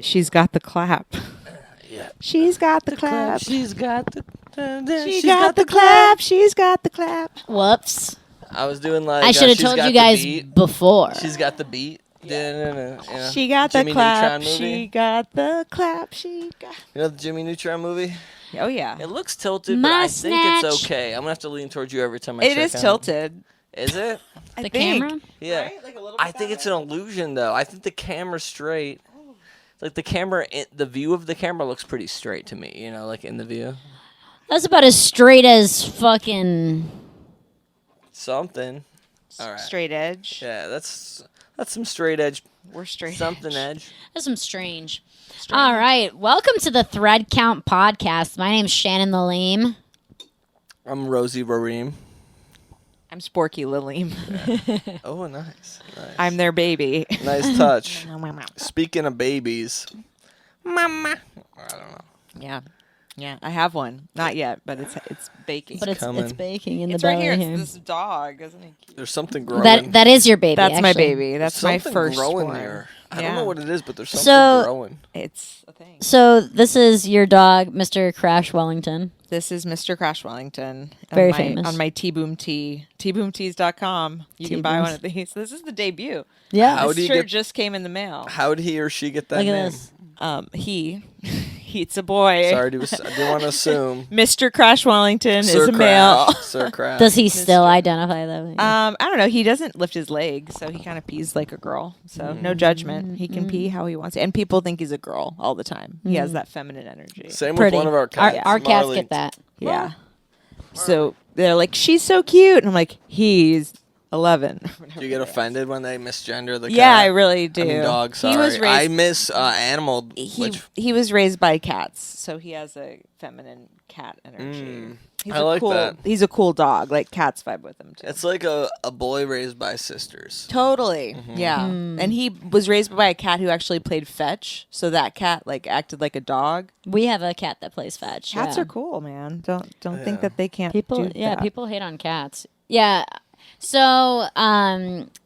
She's got the clap. Yeah. She's got the clap. She's got the. She's got the clap. She's got the clap. Whoops. I was doing like. I should have She's told got you the guys beat. before. She's got the beat. Yeah. She got the Jimmy clap. Neutron movie. She got the clap. She got. You know the Jimmy Neutron movie? Oh yeah. It looks tilted, My but I think it's snatch. okay. I'm gonna have to lean towards you every time I It check is on tilted. Is it? The camera? Yeah. Right? Like a little I bit think that it's way. an illusion, though. I think the camera's straight. Like the camera, the view of the camera looks pretty straight to me. You know, like in the view. That's about as straight as fucking. Something. All right. Straight edge. Yeah, that's some straight edge. We're straight. Something edge. That's some strange. All right. Welcome to the Thread Count Podcast. My name's Shannon the Lame. I'm Rosie Rareem. I'm Sporky Lilim. Oh, nice. I'm their baby. Nice touch. Speaking of babies, Mama. I don't know. Yeah. I have one. Not yet, but it's baking. But it's coming. baking in it's the right belly here. here. It's this dog, isn't he cute? There's something growing. That is your baby. That's my actually. baby. That's my something first growing one. there. I Yeah. don't know what it is, but there's something So- growing. It's a thing. So this is your dog, Mr. Crash Wellington. This is Mr. Crash Wellington. Very on famous. On my T-Boom Tee. TBoomTees.com. You can buy T-Booms. one of these. This is the debut. Yeah. How This do you shirt get- just came in the mail. How'd he or she get that Look at name? this. It's a boy. Sorry, I didn't want to assume. Mr. Crash Wellington Sir is a Crash. male. Sir Crash. Does he still identify that way? I don't know. He doesn't lift his leg, so he kind of pees like a girl. So no judgment. He can pee how he wants. And people think he's a girl all the time. He has that feminine energy. Same Pretty. with one of our cats. Our cats Marley. get that. Yeah. So they're like, she's so cute. And I'm like, he's 11. Do you get offended when they misgender the cat? Yeah, I really do. I mean, dog. Sorry. He was I raised, miss animal. he was raised by cats, so he has a feminine cat energy. He's I a like cool, that. He's a cool dog. Like cats vibe with him too. It's like a boy raised by sisters. Totally. Yeah. And he was raised by a cat who actually played fetch. So that cat like acted like a dog. We have a cat that plays fetch. Cats yeah. are cool, man. Don't think that they can't People, do that. people hate on cats. Yeah. So,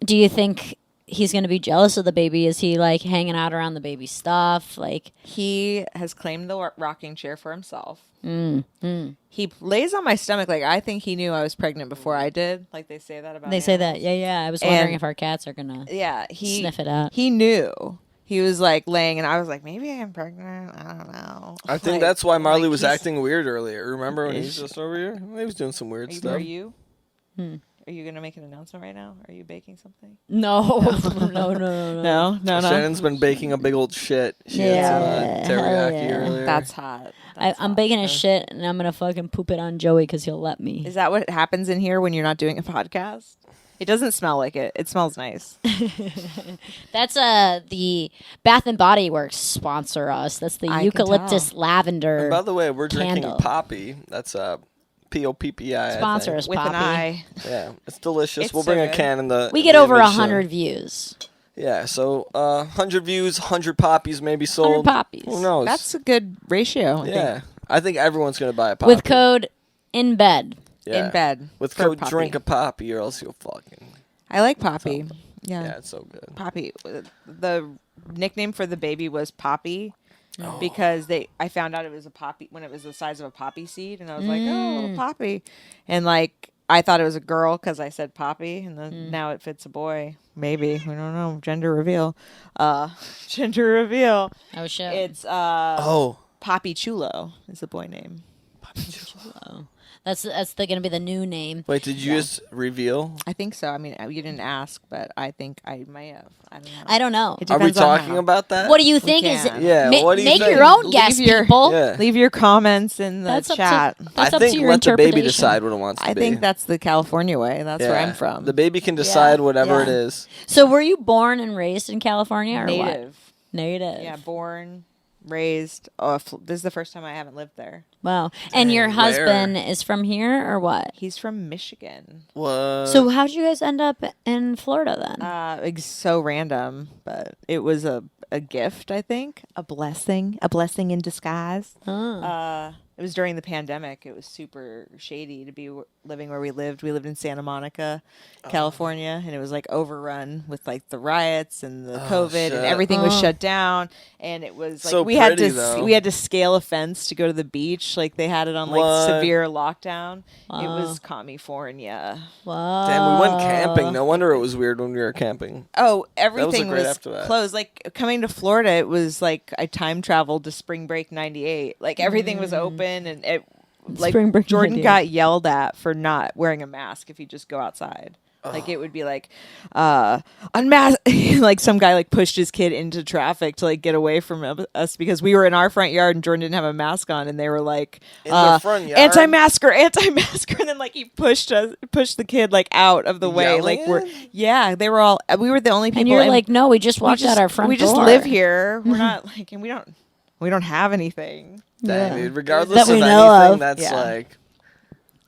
do you think he's going to be jealous of the baby? Is he like hanging out around the baby stuff? Like He has claimed the rocking chair for himself. He lays on my stomach. Like I think he knew I was pregnant before I did. Like they say that about they say that. animals. Yeah. I was wondering And- if our cats are going to Yeah, he sniff it out. He knew. He was like laying, and I was like, maybe I am pregnant. I don't know. I think Like- that's why Marley like was he's- acting weird earlier. Remember when he was just over here? He was doing some weird stuff. Are you? Are you gonna make an announcement right now? Are you baking something? No. No. No. Shannon's been baking a big old shit. She Yeah, had some hell teriyaki yeah. earlier. That's hot. I'm baking a shit, and I'm going to fucking poop it on Joey because he'll let me. Is that what happens in here when you're not doing a podcast? It doesn't smell like it. It smells nice. That's the Bath and Body Works sponsor us. That's the I can eucalyptus tell. lavender. And by the way, we're drinking candle. Poppy. That's Poppi. Sponsor us, With Poppy. an eye. Yeah, it's delicious. It's We'll so bring a good. can in the. We in get the over image soon. 100 views. Yeah, so 100 views, 100 poppies maybe 100 sold. poppies. Who knows? That's a good ratio. I yeah. I think everyone's gonna buy a poppy With code in bed. Yeah. in bed With for code Poppy. drink a poppy, or else you'll fucking. I like Poppy. Yeah. Yeah, it's so good. Poppy. The nickname for the baby was Poppy because I found out it was a poppy when it was the size of a poppy seed, and I was like, oh, little Poppy, and like I thought it was a girl because I said Poppy, and then now it fits a boy. Maybe we don't know. Gender reveal. Gender reveal. Oh, shit. It's Oh. Poppy Chulo is the boy name. That's going to be the new name. Wait, did you just reveal? I think so. I mean, you didn't ask, but I think I may have. I don't know. I don't know. It Are we depends on talking how. about that? What do you think is can. Yeah, what do you make think? your own Leave guess, your- people. Yeah. Leave your comments in the That's chat. That's I up think to your let the baby interpretation. decide what it wants to I be. think that's the California way. That's where I'm from. The baby can decide whatever it Yeah. is. So were you born and raised in California or what? Native. Native. Yeah, born, raised. Oh, this is the first time I haven't lived there. Wow. And your Dang, husband is from here or what? He's from Michigan. What? So how'd you guys end up in Florida then? It's so random, but it was a gift, I think. A blessing in disguise. Oh. It was during the pandemic. It was super shady to be living where we lived. We lived in Santa Monica, California, and it was like overrun with like the riots and the COVID, shit. and everything was shut down. And it was like So we had pretty, to though. we had to scale a fence to go to the beach. Like they had it on like What? severe lockdown. It Wow. was California. Wow. Damn, we went camping. No wonder it was weird when we were camping. Oh, everything great was after that. closed. Like coming to Florida, it was like I time traveled to spring break '98. Like everything was open, and it like Spring break Jordan 98. got yelled at for not wearing a mask if he just go outside. Like it would be like unmask. Like some guy like pushed his kid into traffic to like get away from us because we were in our front yard and Jordan didn't have a mask on, and they were like In the front yard? anti-masker, and then like he pushed the kid like out of the way. Like Yelling? they were all we were the only people. And you're and like, no, we just walked out our front we door. just live here. We're not like, and we don't have anything. Damn, Yeah. dude. Regardless That of we know anything, of. that's Yeah. like.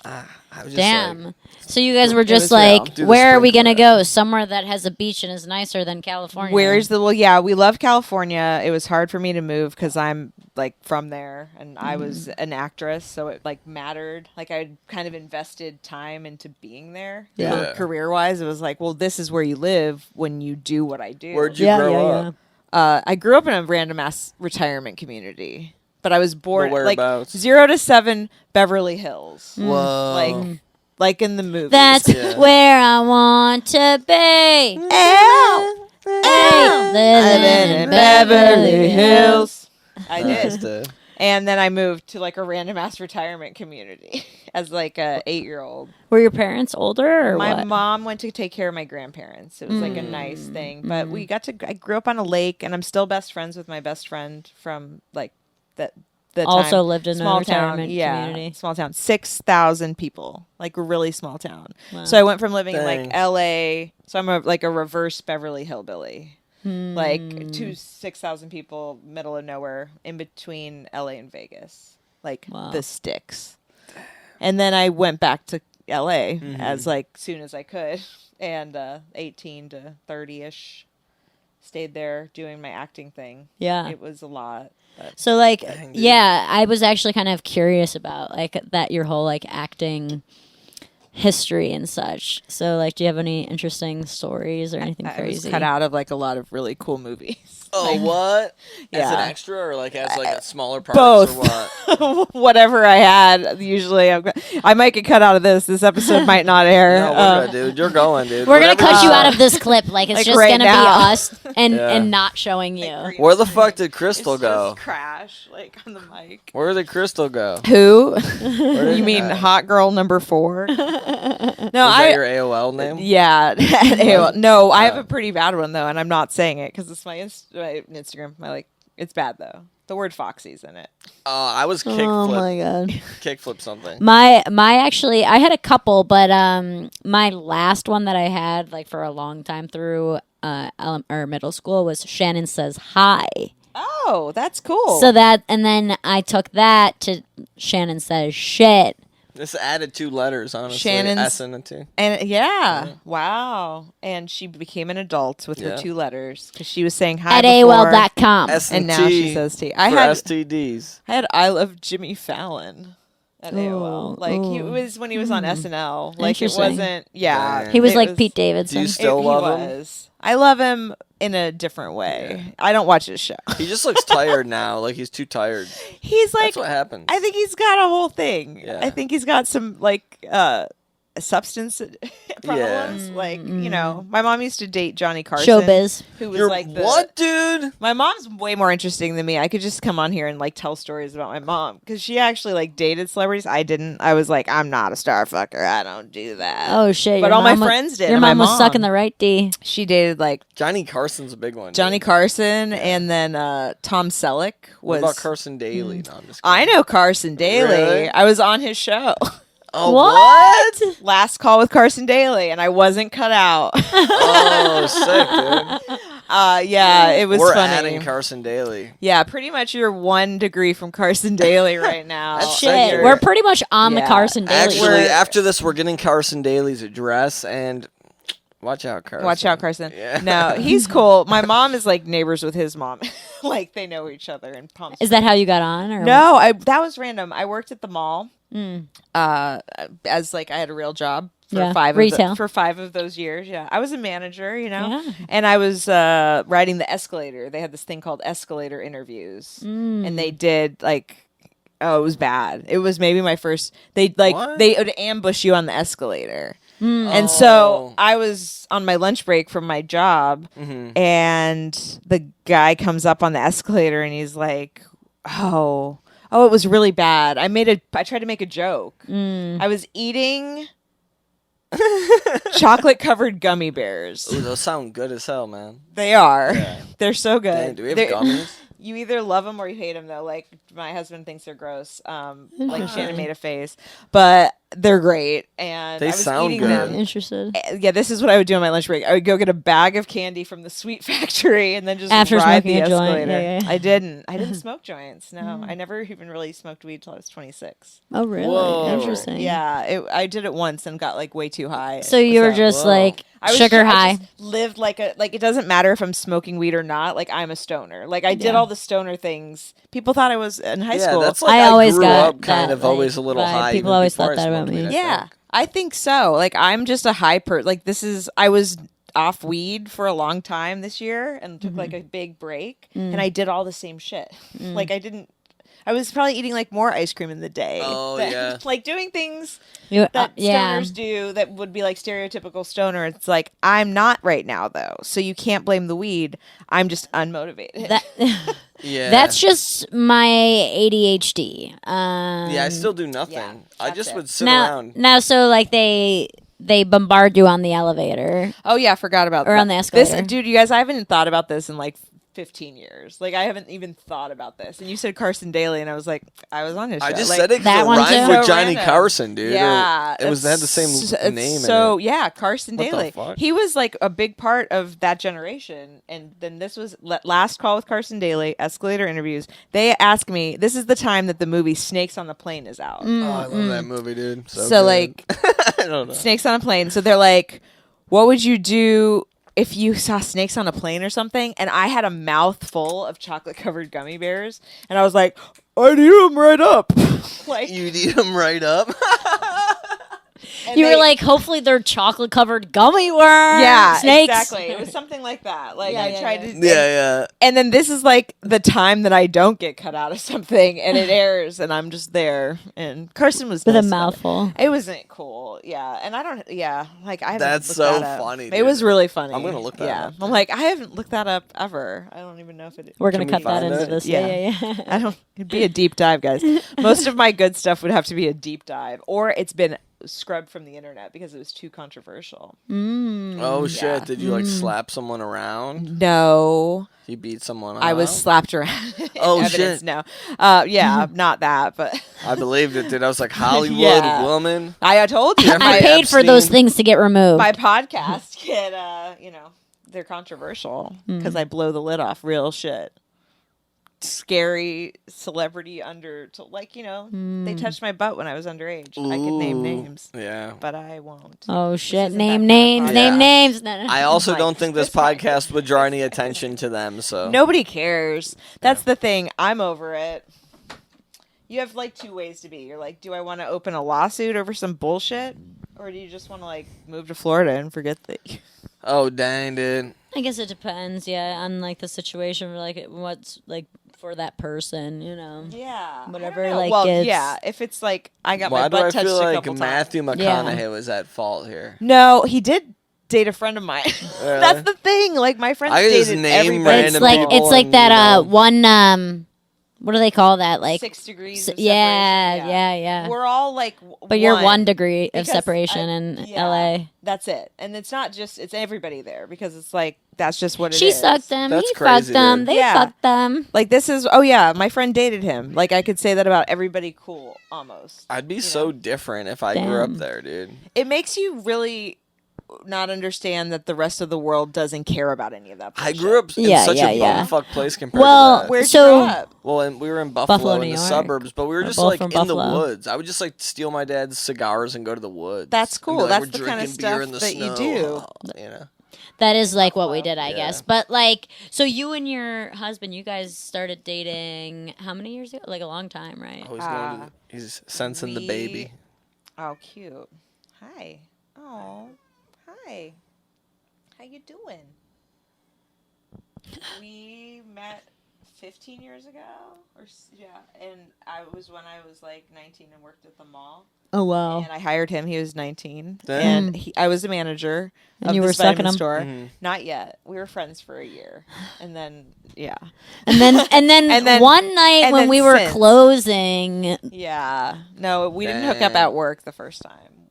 I was just Damn. like, So you guys were It just was real. like, Do the where are we gonna sprinkler. go? Somewhere that has a beach and is nicer than California. Where's the yeah, we love California. It was hard for me to move because I'm like from there and I was an actress, so it like mattered. Like I kind of invested time into being there. Yeah. Career wise, it was like, well, this is where you live when you do what I do. Where'd you Yeah, grow yeah, up? I grew up in a random ass retirement community, but I was born But like whereabouts? 0 to 7 Beverly Hills, Whoa. like in the movie. That's Yeah. where I want to be. I live in Beverly Hills. I Nice, did. dude. And then I moved to like a random ass retirement community as like a 8-year-old. Were your parents older or My what? mom went to take care of my grandparents. It was like a nice thing. But I grew up on a lake and I'm still best friends with my best friend from like the Also time. lived in a small town, retirement yeah, community. small town, 6,000 people, like a really small town. Wow. So I went from living in Dang. like LA. So I'm like a reverse Beverly Hillbilly. Like 6,000 people, middle of nowhere, in between LA and Vegas, like Wow. the sticks. And then I went back to LA as like soon as I could, and 18 to 30ish, stayed there doing my acting thing. Yeah. It was a lot. But So like, Dang, dude. yeah, I was actually kind of curious about like that your whole like acting history and such. So like, do you have any interesting stories or anything I was crazy? cut out of like a lot of really cool movies. Oh, what? As an Yeah. extra or like as like a smaller part Both. or what? Whatever I had, usually I might get cut out of this. This episode might not air. No, we're good, dude. You're going, dude. We're gonna Whatever cut you you out say. of this clip. Like it's Like just right gonna now. be us and Yeah. and not showing you. Where the fuck did It's Chrystall go? just crash like on the mic. Where did Chrystall go? Who? Where did- You mean hot girl number 4? No, Is that your AOL name? Yeah. AOL. No, I have a pretty bad one though, and I'm not saying it because it's my Instagram. It's bad though. The word Foxy's in it. I was Oh kickflip. my god. Kickflip something. My actually I had a couple, but my last one that I had like for a long time through or middle school was Shannon Says Hi. Oh, that's cool. So that and then I took that to Shannon Says Shit. This added 2 letters, honestly. Shannon's- S and a 2. and wow. And she became an adult with her Yeah. 2 letters because she was saying hi At before, AOL.com. S and now she says T. I for had STDs. I love Jimmy Fallon at AOL. Like he was when he was on SNL. Like it Interesting. wasn't. Yeah, Dang. He was it like Pete Do Davidson. you still love him? was. I love him in a different way. I don't watch his show. He just looks tired now. Like he's too tired. He's like That's what happens. I think he's got a whole thing. Yeah. I think he's got some like substance problems. Like, you know, my mom used to date Johnny Carson. Showbiz. Who was You're like the what, dude? My mom's way more interesting than me. I could just come on here and like tell stories about my mom because she actually like dated celebrities. I didn't. I was like, I'm not a star fucker. I don't do that. Oh shit! But your all my mom wa- friends did, Your and my mom was mom. sucking the right D. She dated like Johnny Carson's a big one. Johnny dude. Carson, and then Tom Selleck What was. about Carson Daly? No, I'm just I kidding. know Carson Daly. Really? I was on his show. Oh, What? Last Call with Carson Daly, and I wasn't cut out. Oh, sick, dude. Yeah, it was We're funny. adding Carson Daly. Yeah, pretty much you're 1 degree from Carson Daly right now. That's Shit, sick, dude. we're pretty much on the Yeah. Carson Daly. Actually, We're- after this, we're getting Carson Daly's address, and watch out, Carson. Watch out, Carson. Yeah. No, he's cool. My mom is like neighbors with his mom. Like they know each other in Palm Is that how you got on? Or No, that was random. I worked at the mall As like I had a real job for Yeah. Retail. for 5 of those years. Yeah, I was a manager, Yeah. and I was riding the escalator. They had this thing called escalator interviews, and they did like. Oh, it was bad. It was maybe my first. They would ambush you on the escalator, and so I was on my lunch break from my job, and the guy comes up on the escalator, and he's like, "Oh, it was really bad. I tried to make a joke. I was eating chocolate covered gummy bears. Ooh, those sound good as hell, man. They are. Yeah. They're so good. Dang, do we have gummies? You either love them or you hate them, though. Like, my husband thinks they're gross. Like, Shannon made a face. But they're great. And They I was sound eating good. them. Interested. Yeah, this is what I would do on my lunch break. I would go get a bag of candy from the sweet factory and then just After ride smoking the a joint. escalator. Yeah. I didn't smoke joints. No, I never even really smoked weed till I was 26. Oh, really? Whoa. Interesting. Yeah, I did it once and got like way too high. So you were just Whoa. like I was sugar I high. just lived like it doesn't matter if I'm smoking weed or not. Like, I'm a stoner. Like, I did Yeah. all the stoner things. People thought I was in high Yeah, school. that's like I always grew got up kind that, of always a like, little vibe. high. People even always before thought I that smoked about me. weed, I Yeah, think. I think so. Like, I'm just a like, I was off weed for a long time this year and took like a big break, and I did all the same shit. Like, I was probably eating like more ice cream in the day. Oh, than- yeah. Like, doing things That, that stoners do that would be like stereotypical stoner. It's like, I'm not right now though, so you can't blame the weed. I'm just unmotivated. That Yeah. that's just my ADHD. Yeah, I still do nothing. yeah, I that's just it. would sit now, around. now, so like they bombard you on the elevator. Oh yeah, I forgot about Or that. on the escalator. This, dude, you guys, I haven't thought about this in like 15 years. Like, I haven't even thought about this. And you said Carson Daly, and I was like, I was on his show. I just like, said it That because it one rhymed too? with So Johnny random. Carson, dude. Yeah, It had the same it's name So in it. yeah, Carson What the Daly. fuck? He was like a big part of that generation. And then this was Last Call with Carson Daly, escalator interviews. They asked me. This is the time that the movie Snakes on a Plane is out. Oh, I love that movie, dude. So So good. like, I don't know. Snakes on a Plane. So they're like, what would you do if you saw snakes on a plane or something? And I had a mouthful of chocolate covered gummy bears, and I was like, I'd eat them right up. Like, You'd eat them right up. and You they- were like, hopefully they're chocolate covered gummy worms. yeah, snakes. exactly. It was something like that. Like, Yeah, I yeah, tried yeah. to, yeah. and then this is like the time that I don't get cut out of something, and it airs, and I'm just there. And Carson was With a nice about it. mouthful. It wasn't cool, yeah. And I don't, yeah. Like, I haven't. That's looked so that up. funny, It dude. was really funny. I'm gonna look that yeah. up. I'm like, I haven't looked that up ever. I don't even know if it. We're gonna Can we cut that find into it? this. Yeah. Yeah. I don't. It'd be a deep dive, guys. Most of my good stuff would have to be a deep dive, or it's been scrubbed from the internet because it was too controversial. Oh shit! Yeah. Did you like slap someone around? No, You beat someone up? I was slapped around. in Oh, evidence. shit. No, yeah, not that, but I believed it, dude. I was like, Hollywood Yeah. woman. I told you Jeffrey I my, paid for those Epstein. things to get removed. my podcast get they're controversial because I blow the lid off real shit. Scary celebrity they touched my butt when I was underage. I could name Ooh. names, Yeah. but I won't. Oh shit! isn't Name that names. kind of Name podcast. names. No, no. I also Like, don't think this this podcast- podcast would draw any attention to them. So Nobody cares. That's the thing. I'm over it. You have like 2 ways to be. You're like, do I want to open a lawsuit over some bullshit, or do you just want to like move to Florida and forget that? Oh dang, dude. I guess it depends. Yeah, on like the situation, like what's like for that person. You know. Yeah, Whatever, I don't know. like, well, gets- yeah. If it's like I got Why my do I butt touched feel a like couple Matthew times. McConaughey was at fault here? No, he did date a friend of mine. That's the thing. Like my friends I just dated name everybody. It's random like people it's like and, that. you know. One. What do they call that? Like 6 degrees. s- Of yeah, separation. yeah. We're all like, But you're 1 degree of Because separation in LA. That's it, and it's not just it's everybody there because it's like that's just what it is. She sucked them. That's He crazy, fucked them. dude. They Yeah. fucked them. Like this is oh yeah, my friend dated him. Like I could say that about everybody cool almost. I'd be You so know? different if I grew up Damn. there, dude. It makes you really not understand that the rest of the world doesn't care about any of that. I bullshit. grew up in Yeah, such yeah, a yeah. bumfuck place compared Well, to that. Where'd So- you grow up? Well, and we were in Buffalo, New in the York. suburbs, but we were We're just both like from in the Buffalo. woods. I would just like steal my dad's cigars and go to the woods. That's And be cool. like, That's we're the kind of drinking beer stuff in the that you snow. do. You know. That is like what we Buffalo. did, I Yeah. guess. But like, so you and your husband, you guys started dating how many years ago? Like a long time, right? Oh, he's sensing the baby. Oh, cute. Hi. Oh, hi. How you doing? We met 15 years ago, and I was when I was like 19 and worked at the mall. Oh wow. And I hired him. He was 19, Damn. and I was the manager And of you this were sucking vitamin him? store. Mhm. Not yet. We were friends for a year, and then And then And then- one night and when then we were since. closing yeah. No, we didn't hook up Damn. at work the first time,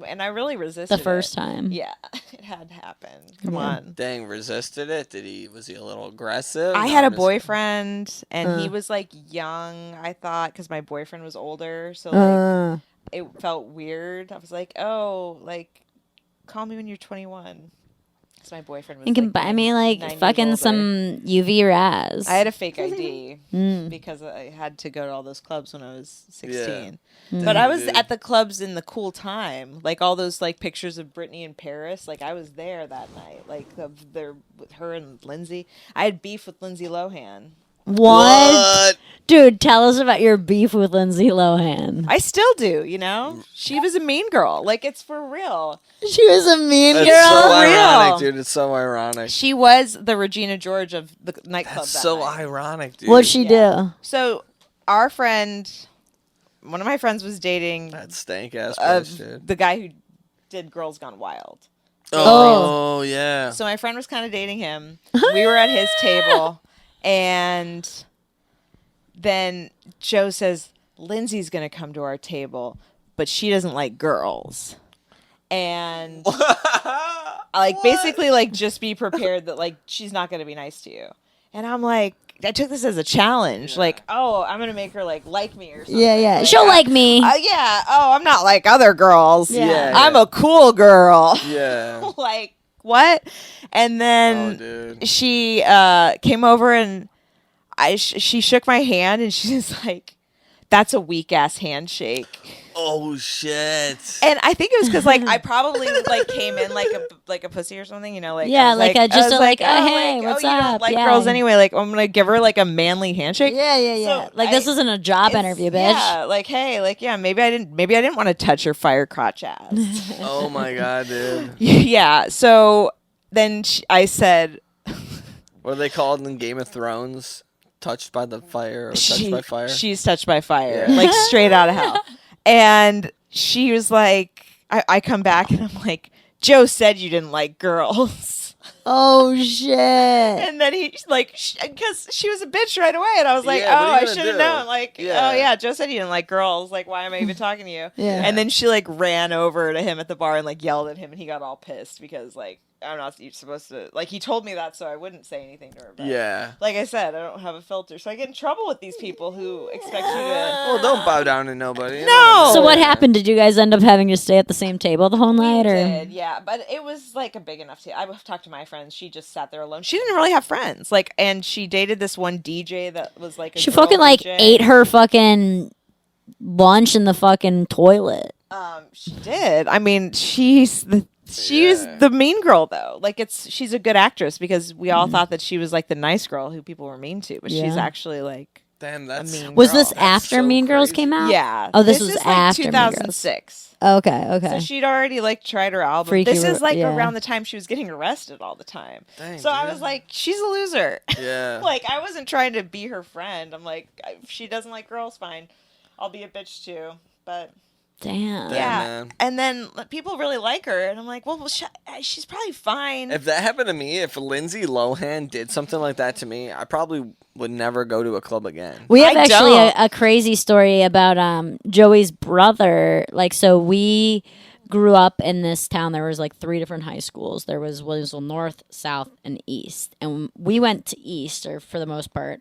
and I really resisted the first it. time. Yeah, it had to happen. Come Yeah. on. Dang, resisted it. Was he a little aggressive? I had a I'm just- boyfriend, and he Uh. was like young. I thought because my boyfriend was older, so like it felt weird. I was like, oh, like call me when you're 21. So my boyfriend was. You can like, buy 9 me like 9 years fucking older. some UV Raz. I had a fake ID Mm. because I had to go to all those clubs when I was 16. Mm. But I was Dude. at the clubs in the cool time, like all those like pictures of Britney in Paris. Like I was there that night, like of their with her and Lindsay. I had beef with Lindsay Lohan. What? Dude, tell us about your beef with Lindsay Lohan. I still do, you know. She was a mean girl. Like it's for real. She was a mean It's girl. so real. ironic, dude. It's so ironic. She was the Regina George of the nightclub. That's that so night. ironic, dude. What'd she Yeah. do? So our friend, one of my friends, was dating That stank ass place, dude. the guy who did Girls Gone Wild. Oh, yeah. So my friend was kind of dating him. We were at his table, and then Joe says, Lindsay's going to come to our table, but she doesn't like girls. And like basically like just be prepared that like she's not going to be nice to you. And I'm like, I took this as a challenge. Yeah. Like, oh, I'm going to make her like me or something. Yeah, yeah. Like, She'll like me. yeah. Oh, I'm not like other girls. Yeah. I'm a cool girl. Yeah. Like, what? And Oh, then dude. she came over and she shook my hand and she's like, that's a weak ass handshake. Oh, shit. And I think it was because like I probably like came in like a pussy or something, you know, like Yeah, I was like a- I just was a, like, oh, hey, like, what's you don't up? like Yeah. girls anyway. Like I'm gonna give her like a manly handshake. Yeah, yeah, yeah. So like this I- isn't a job It's- interview, bitch. Yeah, like hey, like yeah, maybe I didn't want to touch her fire crotch ass. Oh, my God, dude. Yeah. So then I said, What are they called in Game of Thrones? Touched by the fire or touched by fire? she's touched by fire, Yeah. like straight out of hell. And she was like, I come back and I'm like, Joe said you didn't like girls. Oh shit. And then he like, because she was a bitch right away, and I was like, Yeah, what oh, are you I gonna should have do? known. Like, Yeah. oh yeah, Joe said you didn't like girls. Like, why am I even talking to you? Yeah. And then she like ran over to him at the bar and like yelled at him, and he got all pissed because like I'm not supposed to. Like he told me that so I wouldn't say anything to her. But Yeah. like I said, I don't have a filter, so I get in trouble with these people who expect you to. Well, don't bow down to nobody. No! So what happened? Did you guys end up having to stay at the same table the whole night, We or? did, yeah, but it was like a big enough table. I've talked to my friends. She just sat there alone. She didn't really have friends. Like, and she dated this one DJ that was like a She girl fucking like DJ. ate her fucking lunch in the fucking toilet. She did. I mean, she's the mean girl though. Like she's a good actress because we all thought that she was like the nice girl who people were mean to, but she's Yeah. actually like Damn, that's mean Was girl. this That's after so Mean Girls crazy. came out? yeah. Oh, this was is like after Mean Girls. 2006. Okay, okay. So she'd already like tried her album. Freaky this is like yeah. around the time she was getting arrested all the time. Dang, so I dude. was like, she's a loser. Yeah. Like I wasn't trying to be her friend. I'm like, if she doesn't like girls, fine. I'll be a bitch too. But Damn. Damn, yeah. man. And then people really like her, and I'm like, well, she's probably fine. If that happened to me, if Lindsay Lohan did something like that to me, I probably would never go to a club again. We have I actually don't. a crazy story about Joey's brother. Like, so we grew up in this town. There was like 3 different high schools. There was Williamsville North, South, and East. And we went to East, or for the most part.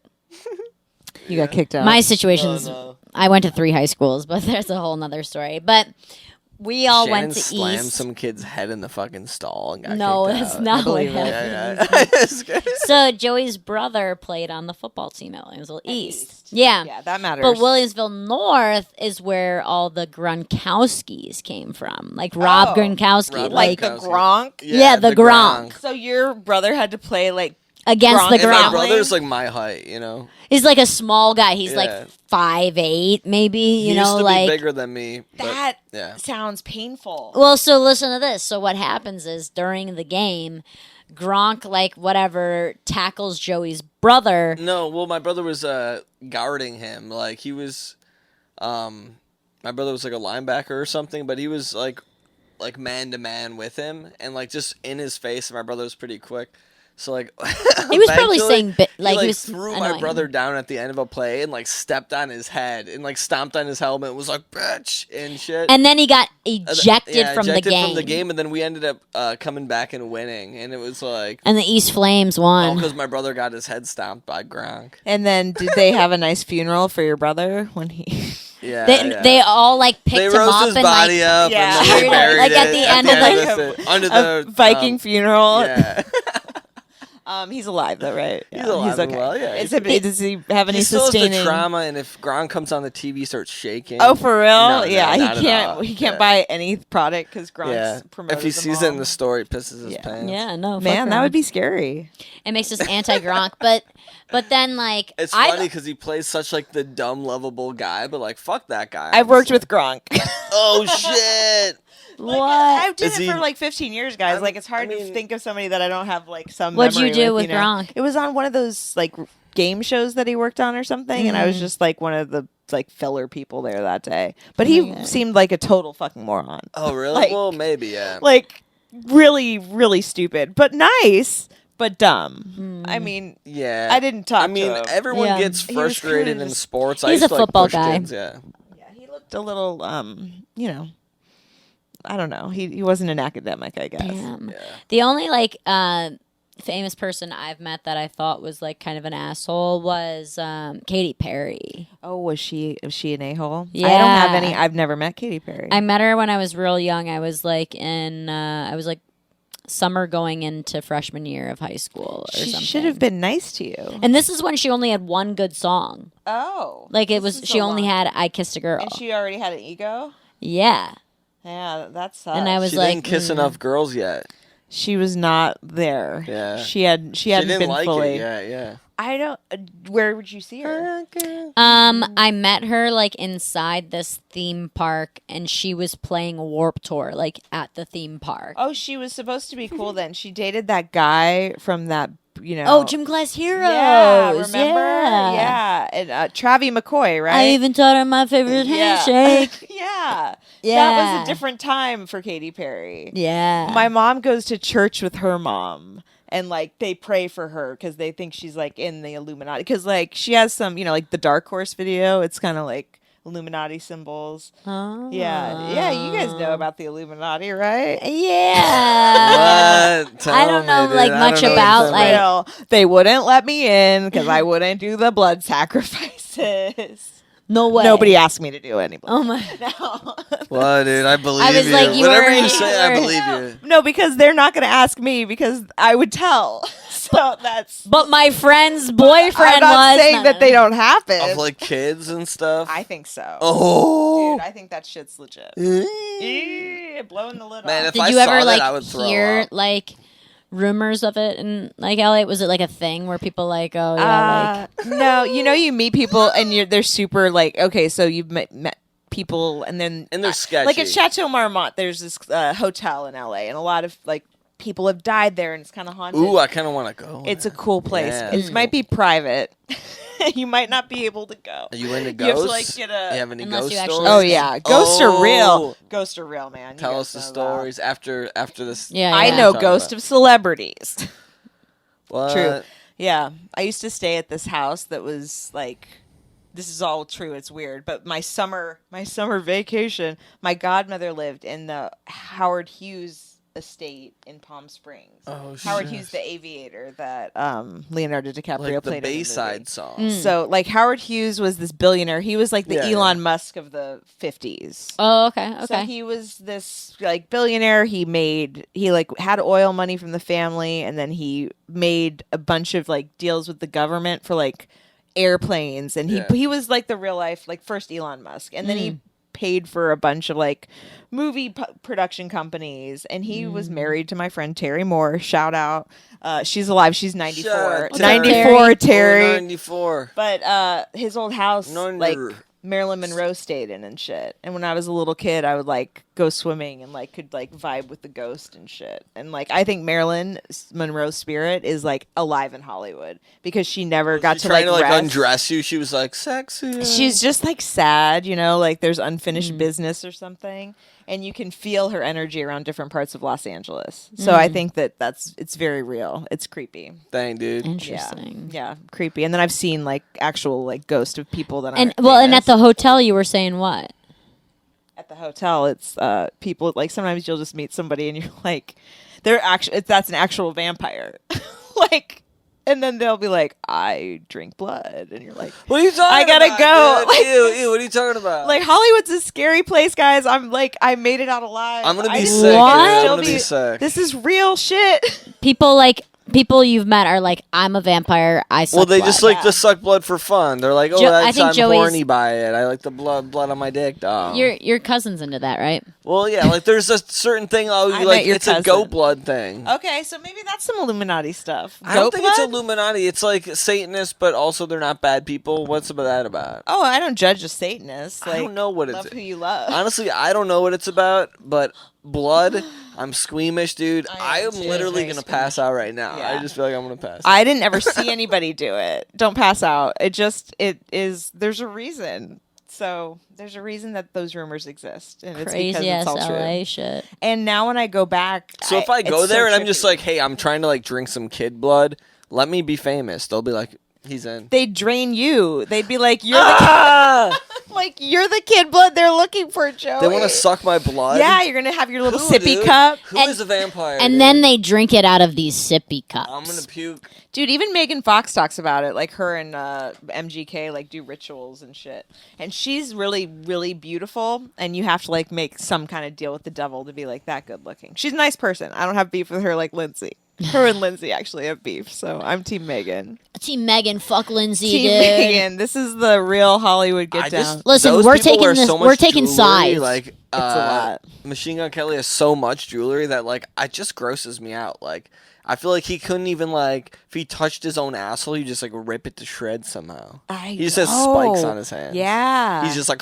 You got kicked out. My situation's, Oh, no. I went to 3 high schools, but there's a whole nother story. But we all Shannon went to slammed East. some kid's head in the fucking stall and got No, kicked that's out. not what believe it. happened. It's good. So Joey's brother played on the football team at Williamsville East. Yeah. Yeah, that matters. But Williamsville North is where all the Gronkowskis came from. Like Rob Oh. Gronkowski. Rob like the Gronk. Yeah, the Gronk. So your brother had to play like against Gronk the and And my Gronk. brother's like my height, you know. He's like a small guy. He's Yeah. like 5'8", maybe, He you know, used to like be bigger than me. But, that. yeah. Sounds painful. Well, so listen to this. So what happens is during the game, Gronk, like whatever, tackles Joey's brother. No, well, my brother was guarding him. Like he was, my brother was like a linebacker or something, but he was like man to man with him, and like just in his face. And my brother was pretty quick. So like He was probably eventually, saying like he he was threw annoying my brother him. down at the end of a play and like stepped on his head and like stomped on his helmet and was like bitch and shit. And then he got ejected Yeah, from ejected the game. from the game, and then we ended up coming back and winning, and it was like And the East Flames all won. because my brother got his head stomped by Gronk. And then did they have a nice funeral for your brother when he? Yeah, They all like picked They him roast up his and body like up, Yeah. and then they Like, buried at it the end of under a the Viking funeral. Yeah. He's alive though, right? He's alive and well, yeah. Does he have any He still has the sustaining trauma, and if Gronk comes on the TV, starts shaking. Oh, for real? No, yeah, not he at all. can't. He can't Yeah. buy any product because Gronk's Yeah, promoted if he them sees all. it in the store, it pisses his Yeah. pants. yeah, no, fuck Man, that Gronk. would be scary. It makes us anti-Gronk, but then like It's funny because he plays such like the dumb, lovable guy, but like fuck that guy. I've worked with Gronk. Oh shit! what? I did Is it he- for like 15 years, guys. I'm- like it's hard I to mean- think of somebody that I don't have like some. What'd you memory do with with you know? Gronk? It was on one of those like game shows that he worked on or something, and I was just like one of the like filler people there that day. But he seemed like a total fucking moron. Oh really? Like- Well, maybe yeah. Like really, really stupid, but nice, but dumb. I mean, Yeah. I didn't talk I mean, to him. everyone Yeah. gets He was frustrated kinda in just- sports. I He's used a to, like, football push guy. kids, yeah. Yeah, he looked a little, you know, I don't know. He wasn't an academic, I guess. Damn. Yeah. The only like famous person I've met that I thought was like kind of an asshole was Katy Perry. Oh, was she an a-hole? Yeah. I don't have any. I've never met Katy Perry. I met her when I was real young. I was like summer going into freshman year of high school or she something. should have been nice to you. And this is when she only had one good song. Oh. Like it This was is she a only lot. had I Kissed a Girl. And she already had an ego? Yeah. Yeah, that sucks. And I was She like didn't kiss mm. enough girls yet. She was not there. Yeah. She hadn't She didn't been like fully. it. Yeah. I don't. Where would you see her? I met her like inside this theme park and she was playing Warped Tour like at the theme park. Oh, she was supposed to be cool then. She dated that guy from that, you know. Oh, Gym Class Heroes. Yeah, remember? Yeah. Yeah. And Travie McCoy, right? I even taught her my favorite Yeah. handshake. yeah. Yeah. That was a different time for Katy Perry. Yeah. My mom goes to church with her mom. And like they pray for her because they think she's like in the Illuminati. Because like she has some, you know, like the Dark Horse video. It's kind of like Illuminati symbols. Oh. Yeah, you guys know about the Illuminati, right? Yeah. What? Tell I don't me, know, dude. like, I much don't know about, what like- you're Well, they wouldn't let me in because I wouldn't do the blood sacrifices. No way. Nobody asked me to do any blood. Oh my. No. talking- What, dude? I believe I was you. like, you Whatever were- you you say, I were- believe you. No, because they're not going to ask me because I would tell. So that's. But my friend's boyfriend I'm not was saying that they don't happen. Of like kids and stuff. I think so. Oh. Dude, I think that shit's legit. Man, Blowing the lid if off. Did I you saw ever that, like I would throw hear up. like rumors of it in like LA? Was it like a thing where people like, oh yeah, like No, you meet people and they're super like, okay, so you've met people and then And they're sketchy. like at Chateau Marmont, there's this hotel in LA and a lot of like people have died there and it's kind of haunted. Ooh, I kind of want to go. It's a cool place. Yeah, It it's might be private. You might not be able to go. Are you into You have to, ghosts? like, get a- You have any Unless ghost you actually- stories? Oh yeah, ghosts are real. Oh. Ghosts are real, man. You Tell guys us the know that. stories after this. Yeah, I yeah. know Talk ghosts about- of celebrities. What? True. Yeah, I used to stay at this house that was like, this is all true. It's weird, but my summer vacation, my godmother lived in the Howard Hughes estate in Palm Springs. Oh, Howard shit. Hughes, the aviator that Leonardo DiCaprio Like the played in the movie. Bayside song. So, like, Howard Hughes was this billionaire. He was like the Yeah, Elon Musk of the 50s. Oh, okay. So Okay. he was this like billionaire. He like had oil money from the family, and then he made a bunch of like deals with the government for like airplanes, and he was like the real life like first Elon Musk, and then he paid for a bunch of like movie production companies, and he was married to my friend Terry Moore. Shout out, she's alive. She's 94. Shout out, 94 Terry. Oh, 94. But his old house, like 90. Marilyn Monroe stayed in and shit. And when I was a little kid, I would like go swimming and like could like vibe with the ghost and shit. And like I think Marilyn Monroe's spirit is like alive in Hollywood because she never got She's to trying like to like rest. undress you. She was like sexy. She's just like sad, you know, like there's unfinished business or something. And you can feel her energy around different parts of Los Angeles. So I think it's very real. It's creepy. Dang, dude. Interesting. Yeah, creepy. And then I've seen like actual like ghost of people that And aren't well, and famous. at the hotel, you were saying what? At the hotel, it's people like sometimes you'll just meet somebody and you're like, that's an actual vampire, like, and then they'll be like, I drink blood, and you're like, What are you talking I gotta about? go. Dude? Ew, what are you talking about? like Hollywood's a scary place, guys. I'm like, I made it out alive. I'm gonna I be just sick. Dude. What? I'm still gonna be sick. This is real shit. People you've met are like, I'm a vampire. I suck Well, they blood. just like to suck blood for fun. They're like, oh, I think I'm Joey's- horny by it. I like the blood on my dick, dog. Your cousin's into that, right? Well, yeah, like there's a certain thing. Oh, I you like met your it's a cousin. goat blood thing. Okay, so maybe that's some Illuminati stuff. I don't Goat think it's blood? Illuminati. It's like Satanists, but also they're not bad people. What's that about? Oh, I don't judge a Satanist. I Like, don't know what it's. love who you love. Honestly, I don't know what it's about, but blood, I'm squeamish, dude. I I am am too. literally Very gonna pass out right now. Yeah. I just feel like I'm gonna pass. I didn't ever see anybody do it. Don't pass out. It is. There's a reason. So there's a reason that those rumors exist, and it's because Crazy it's ass all LA true. shit. And now when I go back, So if I go it's there so and I'm just trippy. like, hey, I'm trying to like drink some kid blood, let me be famous. They'll be like, he's in. they'd drain you. They'd be like, you're Ah! you're the kid blood they're looking for, Joey. They want to suck my blood. Yeah, you're gonna have your little Who, sippy dude? cup. Who And- is a vampire? And dude? then they drink it out of these sippy cups. I'm gonna puke. Dude, even Megan Fox talks about it. Like her and MGK like do rituals and shit. And she's really, really beautiful. And you have to like make some kind of deal with the devil to be like that good looking. She's a nice person. I don't have beef with her like Lindsay. Her and Lindsay actually have beef. So I'm Team Megan. Team Megan, fuck Lindsay, Team dude. Megan. This is the real Hollywood get down. Listen, those we're people taking wear this- so much we're taking jewelry, sides. Like It's a lot. Machine Gun Kelly has so much jewelry that like it just grosses me out. Like I feel like he couldn't even like if he touched his own asshole, he just like rip it to shreds somehow. He just has spikes on his hands. Yeah. He's just like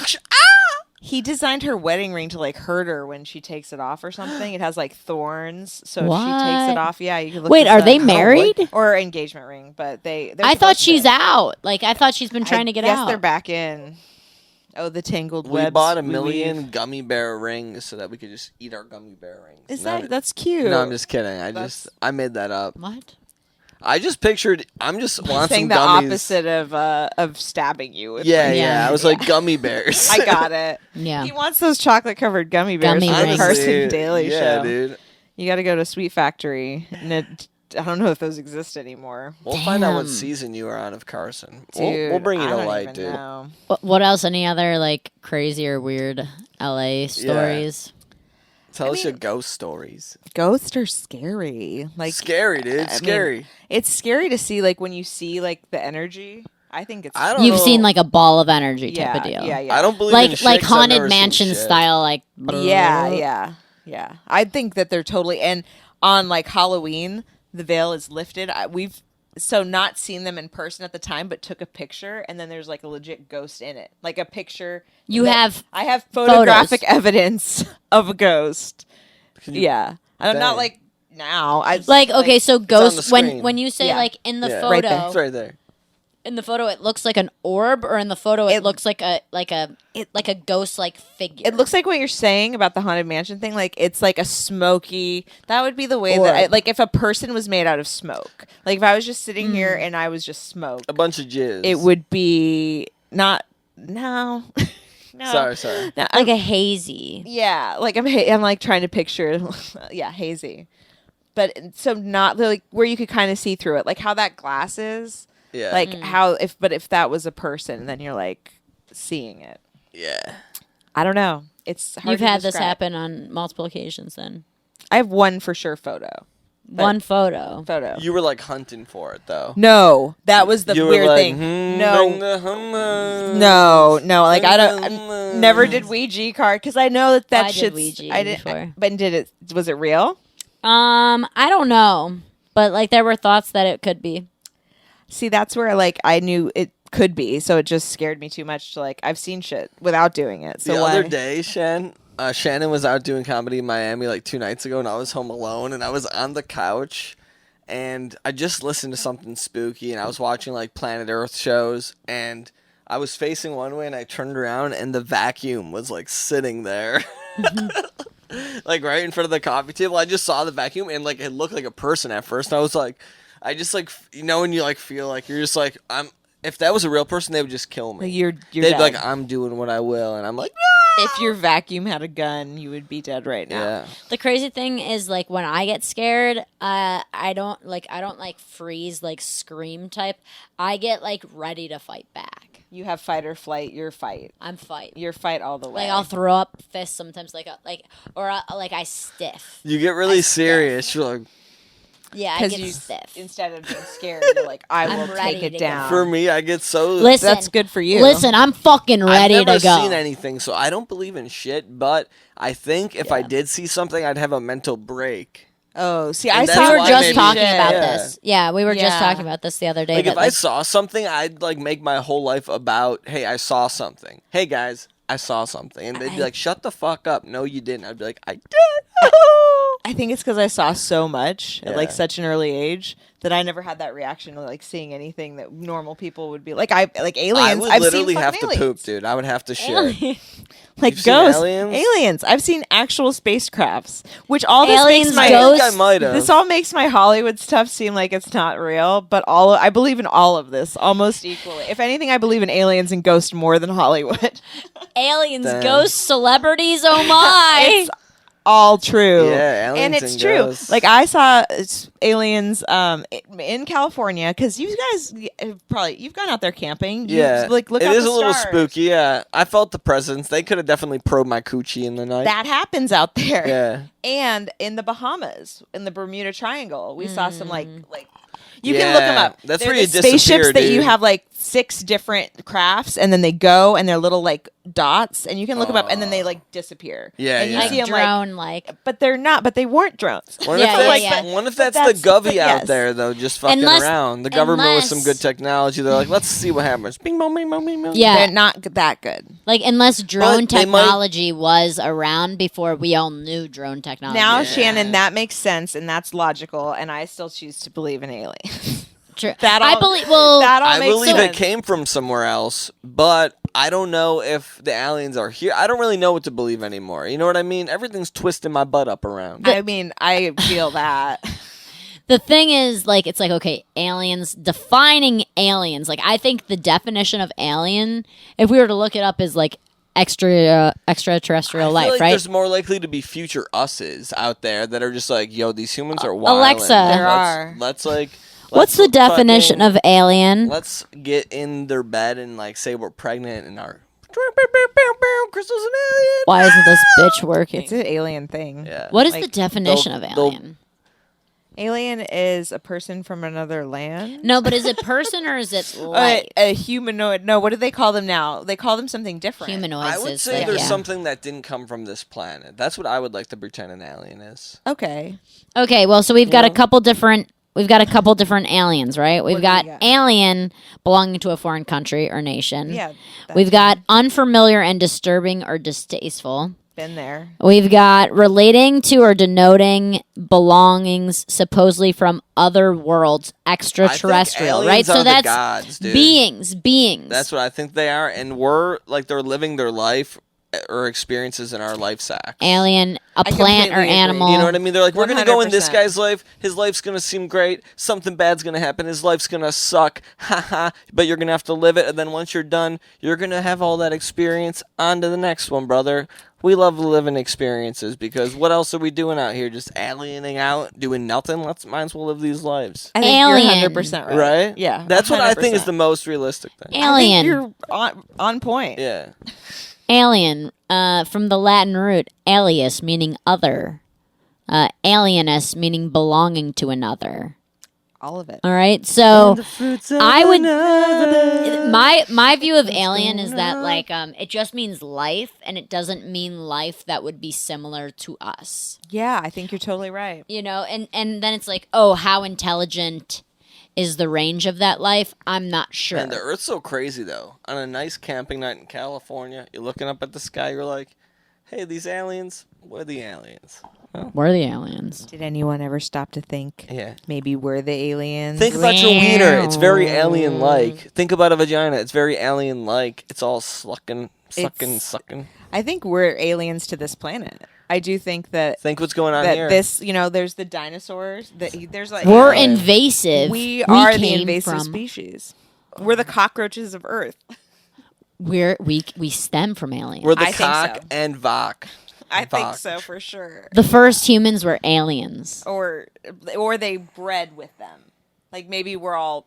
He designed her wedding ring to like hurt her when she takes it off or something. It has like thorns, so if she takes What? it off, yeah, you can look. Wait, this are up. they married? Or engagement ring? But they're I thought supposed she's to. out. Like, I thought she's been trying to get Yes, out. they're back in. Oh, the tangled we webs. bought a we million weave. gummy bear rings so that we could just eat our gummy bear rings. Is No, that's cute? No, I'm just kidding. That's- I made that up. What? I just pictured. I'm just want saying some the gummies. opposite of stabbing you. With Yeah, like- yeah. I was like gummy bears. I got it. Yeah. He wants those chocolate covered gummy bears Gummy from the rings. Carson Daily yeah, Show. dude. You got to go to Sweet Factory, and I don't know if those exist anymore. We'll find out what Damn. season you are on of Carson. Dude, We'll bring you I to don't light, even dude. know. What else? Any other, like, crazy or weird LA stories? Tell us mean- your ghost stories. Ghosts are scary. Like Scary, dude. I mean, Scary. it's scary to see like when you see like the energy. I think it's I don't You've know. seen, like, a ball of energy type yeah, of deal. yeah, yeah. I don't believe in Like, shit like 'cause I've Haunted never seen Mansion shit. style, like. Yeah. I think that they're totally and on like Halloween, the veil is lifted. We've not seen them in person at the time, but took a picture, and then there's like a legit ghost in it, like a picture. You that- have I have photographic photos. evidence of a ghost. Can you- Yeah, I'm Dang. not like now. I Like, okay, so on the ghosts, screen. when you say, Yeah. like, in the Yeah. photo, Right there. It's right there. in the photo it looks like an orb, or in the photo it It- looks like a ghost like figure. It looks like what you're saying about the haunted mansion thing. Like it's like a smoky. That would be the way that Orb. like if a person was made out of smoke. Like if I was just sitting here and I was just smoke, A bunch of jizz. it would be not. No, No. Sorry. No, like a hazy. yeah, like I'm like trying to picture, yeah, hazy, but so not like where you could kind of see through it, like how that glass is, Yeah. like how if that was a person, then you're like seeing it. Yeah. I don't know. It's hard You've to had this describe. happen on multiple occasions then. I have one for sure photo. One photo. You were like hunting for it though. No, that was the You were weird like, thing. bring No, the hummus. no. Like Bring I the don't. hummus. Never did Ouija card because I know that I did shit's. Ouija I didn't. before. But did it? Was it real? I don't know, but like there were thoughts that it could be. See, that's where like I knew it could be, so it just scared me too much. To, like I've seen shit without doing it. So The why? other day, Shannon was out doing comedy in Miami like 2 nights ago, and I was home alone, and I was on the couch, and I just listened to something spooky, and I was watching like Planet Earth shows, and I was facing one way, and I turned around, and the vacuum was like sitting there. Like right in front of the coffee table. I just saw the vacuum, and like it looked like a person at first, and I was like, I just like, when you like feel like you're just like, if that was a real person, they would just kill me. Like, you're They'd dead. be like, I'm doing what I will, and I'm like, no! If your vacuum had a gun, you would be dead right now. Yeah. The crazy thing is like when I get scared, I don't like freeze like scream type. I get like ready to fight back. You have fight or flight. You're fight. I'm fight. You're fight all the way. Like I'll throw up fists sometimes, like I stiff. You get really serious. You're like, Yeah, I 'Cause get you stiff. instead of being scared, you're like, I I'm will ready take it to down. go. for me, I get so. Listen, That's good for you. Listen, I'm fucking ready I've never to go. seen anything, so I don't believe in shit. But I think if I did see something, I'd have a mental break. Oh, see, And I that's saw. We were why just maybe- talking shit. about Yeah. this. Yeah, we were just Yeah. talking about this the other day. Like that, if I saw something, I'd like make my whole life about, hey, I saw something. Hey guys, I saw something, and they'd be like, shut the fuck up. No, you didn't. I'd be like, I did. I think it's because I saw so much at like Yeah. such an early age that I never had that reaction to like seeing anything that normal people would be like. I like aliens. I would I've literally seen have fucking to aliens. poop, dude. I would have to shit. Like You've seen ghosts, aliens? aliens. I've seen actual spacecrafts, which all this Aliens, makes my ghosts? I might have. this all makes my Hollywood stuff seem like it's not real. But I believe in all of this almost equally. If anything, I believe in aliens and ghosts more than Hollywood. aliens, Damn. ghosts, celebrities, oh my. It's all true. Yeah, aliens and it's and true. ghosts. Like I saw aliens in California because you guys you've gone out there camping. Yeah, like look it out is the a little stars. spooky. Yeah, I felt the presence. They could have definitely probed my coochie in the night. That happens out there. Yeah. And in the Bahamas, in the Bermuda Triangle, we saw some like you can look them Yeah, up. that's They're where you the spaceships disappear, that you dude. have like 6 different crafts, and then they go and they're little like dots, and you can look them up, and then they like disappear. Yeah, and you yeah. like see them drone, like but they're not. But they weren't drones. What Yeah, if yeah, that's, yeah. What if But that's the Govy out yes. there though, just fucking Unless- around? The government with some unless- good technology. They're like, let's see what happens. Bing bong, bing bong, bing bong. yeah, They're not that good. like unless drone But they might- technology was around before we all knew drone technology. Now, Yeah. Shannon, that makes sense and that's logical, and I still choose to believe in aliens. True. that I all- believe. Well, that all I makes believe sense. it came from somewhere else, but I don't know if the aliens are here. I don't really know what to believe anymore. You know what I mean? Everything's twisting my butt up around. I mean, I feel that. the thing is, like, it's like okay, aliens. Defining aliens. Like, I think the definition of alien, if we were to look it up, is like extraterrestrial I feel life, like right? there's more likely to be future us's out there that are just like, yo, these humans are wild. Alexa. There are. Let's like. What's let's the definition fucking- of alien? Let's get in their bed and like say we're pregnant and our Crystal's an alien. Why isn't this bitch working? It's an alien thing. Yeah. What is Like, the definition of they'll- alien? Alien is a person from another land. No, but is it person or is it life? A humanoid. No, what do they call them now? They call them something different. Humanoids. I would is say like, there's yeah. something that didn't come from this planet. That's what I would like to pretend an alien is. Okay. Okay, well, so we've got Yeah. a couple different. We've got a couple different aliens, right? We've What do got, we got? alien belonging to a foreign country or nation. Yeah. We've got unfamiliar and disturbing or distasteful. been there. We've got relating to or denoting belongings supposedly from other worlds, extraterrestrial, right? aliens are So the that's gods, dude. beings. That's what I think they are, and we're like they're living their life or experiences in our life sack. Alien, a I plant or completely agree. animal. You know what I mean? They're like, we're going to go in this 100%. guy's life. His life's going to seem great. Something bad's going to happen. His life's going to suck. Haha. But you're going to have to live it. And then once you're done, you're going to have all that experience. On to the next one, brother. We love living experiences because what else are we doing out here? Just aliening out, doing nothing? Might as well live these lives. I think Alien. you're 100% right. Right? Yeah. That's what I think is 100%. the most realistic thing. I think Alien. you're on point. Yeah. Alien, from the Latin root alias, meaning other. Alienus, meaning belonging to another. All of it. All right, so I would. My view of alien is that like it just means life, and it doesn't mean life that would be similar to us. Yeah, I think you're totally right. You know, and then it's like, oh, how intelligent is the range of that life? I'm not sure. And the Earth's so crazy, though. On a nice camping night in California, you're looking up at the sky, you're like, hey, these aliens, we're the aliens. We're the aliens. Did anyone ever stop to think? Yeah. Maybe we're the aliens. Think about your wiener. It's very alien-like. Think about a vagina. It's very alien-like. It's all sucking. I think we're aliens to this planet. I do think that Think what's going on that here. this, there's the dinosaurs. There's like We're Yeah. invasive. we are the came invasive from- species. We're the cockroaches of Earth. We stem from aliens. We're the I think cock so. and Vok. I think Vok. so for sure. The first humans were aliens. Or they bred with them. Like maybe we're all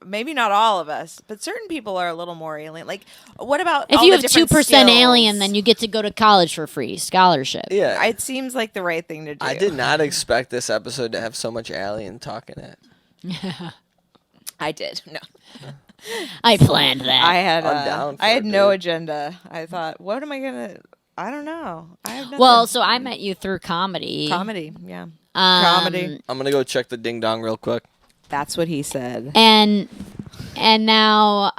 maybe not all of us, but certain people are a little more alien. Like what about If all you the have different 2% skills? alien, then you get to go to college for free scholarship. Yeah. It seems like the right thing to do. I did not expect this episode to have so much alien talk in it. I did. No. I planned that. I had I'm down for I had it, no dude. agenda. I thought, what am I gonna? I don't know. I have nothing. well, so I met you through comedy. comedy, yeah, Comedy. I'm going to go check the ding dong real quick. that's what he said. And now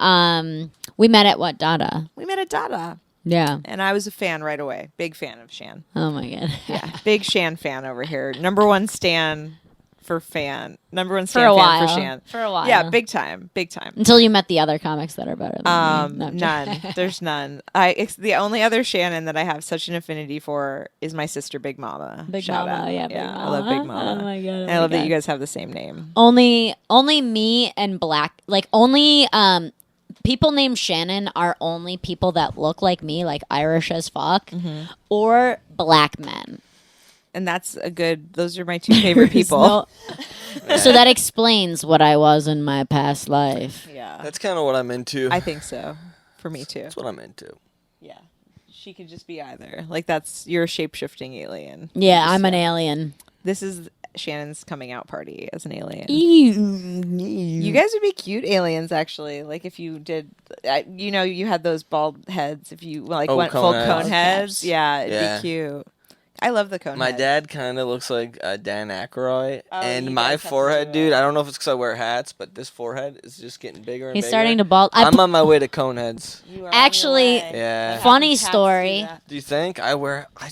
we met at what, Dada? We met at Dada, Yeah. and I was a fan right away. Big fan of Shan. Oh my god. Yeah, big Shan fan over here. Number one stan for fan. Number one For stan a fan while. for Shan. For a while. Yeah, big time, big time. Until you met the other comics that are better than me. No, I'm None. There's none. The only other Shannon that I have such an affinity for is my sister Big Mama. Big Shout Mama, out. yeah, Big I love Mama. Big Mama. Oh my God, oh And I my love that God. you guys have the same name. Only me and black, like only people named Shannon are only people that look like me, like Irish as fuck, or black men. And that's those are my two favorite people. So that explains what I was in my past life. Yeah. That's kind of what I'm into. I think so. For me too. That's what I'm into. Yeah. She could just be either. Like you're a shape-shifting alien. Yeah, I'm an alien. This is Shannon's coming out party as an alien. You You guys would be cute aliens, actually. Like if you did, you had those bald heads. If you went cone full heads. cone heads, Caps. yeah, it'd Yeah. be cute. I love the cone. My head. dad kind of looks like Dan Aykroyd, Oh, you and guys my have to forehead, do it. dude. I don't know if it's because I wear hats, but this forehead is just getting bigger and He's bigger. starting to bald. I'm on my way to cone heads. You are on Actually- your way. Yeah. Funny Cats do story. that. Do you think I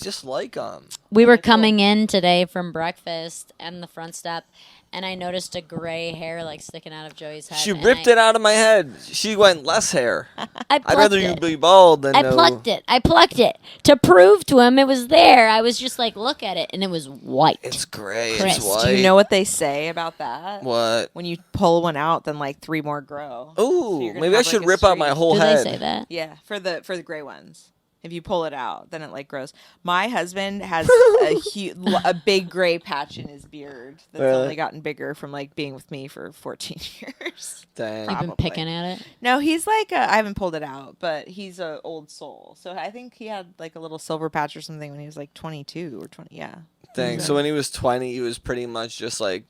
just like them? We were They're cool. coming in today from breakfast and the front step, and I noticed a gray hair like sticking out of Joey's head. She and ripped it out of my head. She went less hair. I I'd plucked rather it. you be bald than I no. plucked it. I plucked it to prove to him it was there. I was just like, look at it, and it was white. It's gray. Chris, It's do white. Do you know what they say about that? what? When you pull one out, then like 3 more grow. Ooh, you're gonna maybe I have, should like, a rip out my streak. whole Do head. they say that? Yeah, for the gray ones. If you pull it out, then it like grows. My husband has a big gray patch in his beard that's Really? only gotten bigger from like being with me for 14 years. Dang. You've been Probably. picking at it. No, he's like I haven't pulled it out, but he's a old soul. So I think he had like a little silver patch or something when he was like 22 or 20. Yeah. Dang. So when he was 20, he was pretty much just like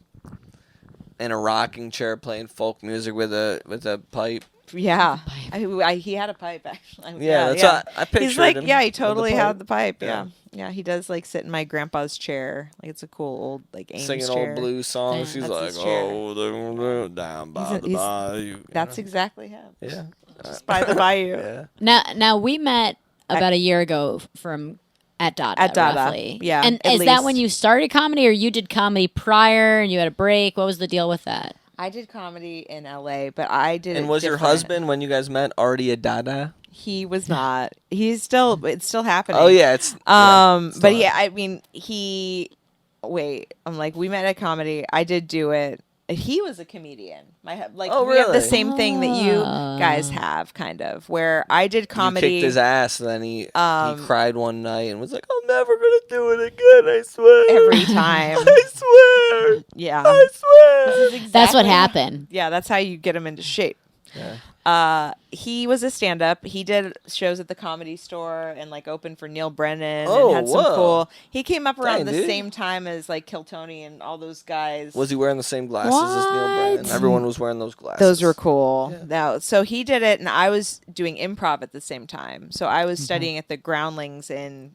in a rocking chair playing folk music with a pipe. Yeah. He had a pipe actually. Yeah, that's what I pictured He's like, him yeah, he with the totally pipe. had the pipe. Yeah. Yeah. Yeah, he does like sit in my grandpa's chair. Like it's a cool old like Ames Singing chair. old blues songs. Yeah, He's that's like, his chair. oh, down by the He's- bayou. That's exactly him. Yeah. Just by the bayou. Yeah. Now we met about a year ago from at Dada. At Dada, roughly. yeah, And at is that least. when you started comedy, or you did comedy prior and you had a break? What was the deal with that? I did comedy in LA, but I did. And it was your different. husband, when you guys met, already a Dada? He was not. It's still happening. Oh yeah, it's but yeah, I mean, I'm like, we met at comedy. I did do it. He was a comedian. We have the really? same thing that you guys have, kind of, where I did comedy. You kicked his ass, and then he cried one night and was like, "I'm never gonna do it again. I swear." Every time. I swear. Yeah. I swear. That's what happened. Yeah, that's how you get him into shape. Yeah. He was a stand-up. He did shows at the Comedy Store and like opened for Neil Brennan Oh, and had some whoa. cool. He came up around Dang, the dude. same time as like Kiltony and all those guys. Was he wearing the same glasses as Neil Brennan? What? Everyone was wearing those glasses. Those were cool. Yeah. Now, so he did it, and I was doing improv at the same time. So I was studying at the Groundlings in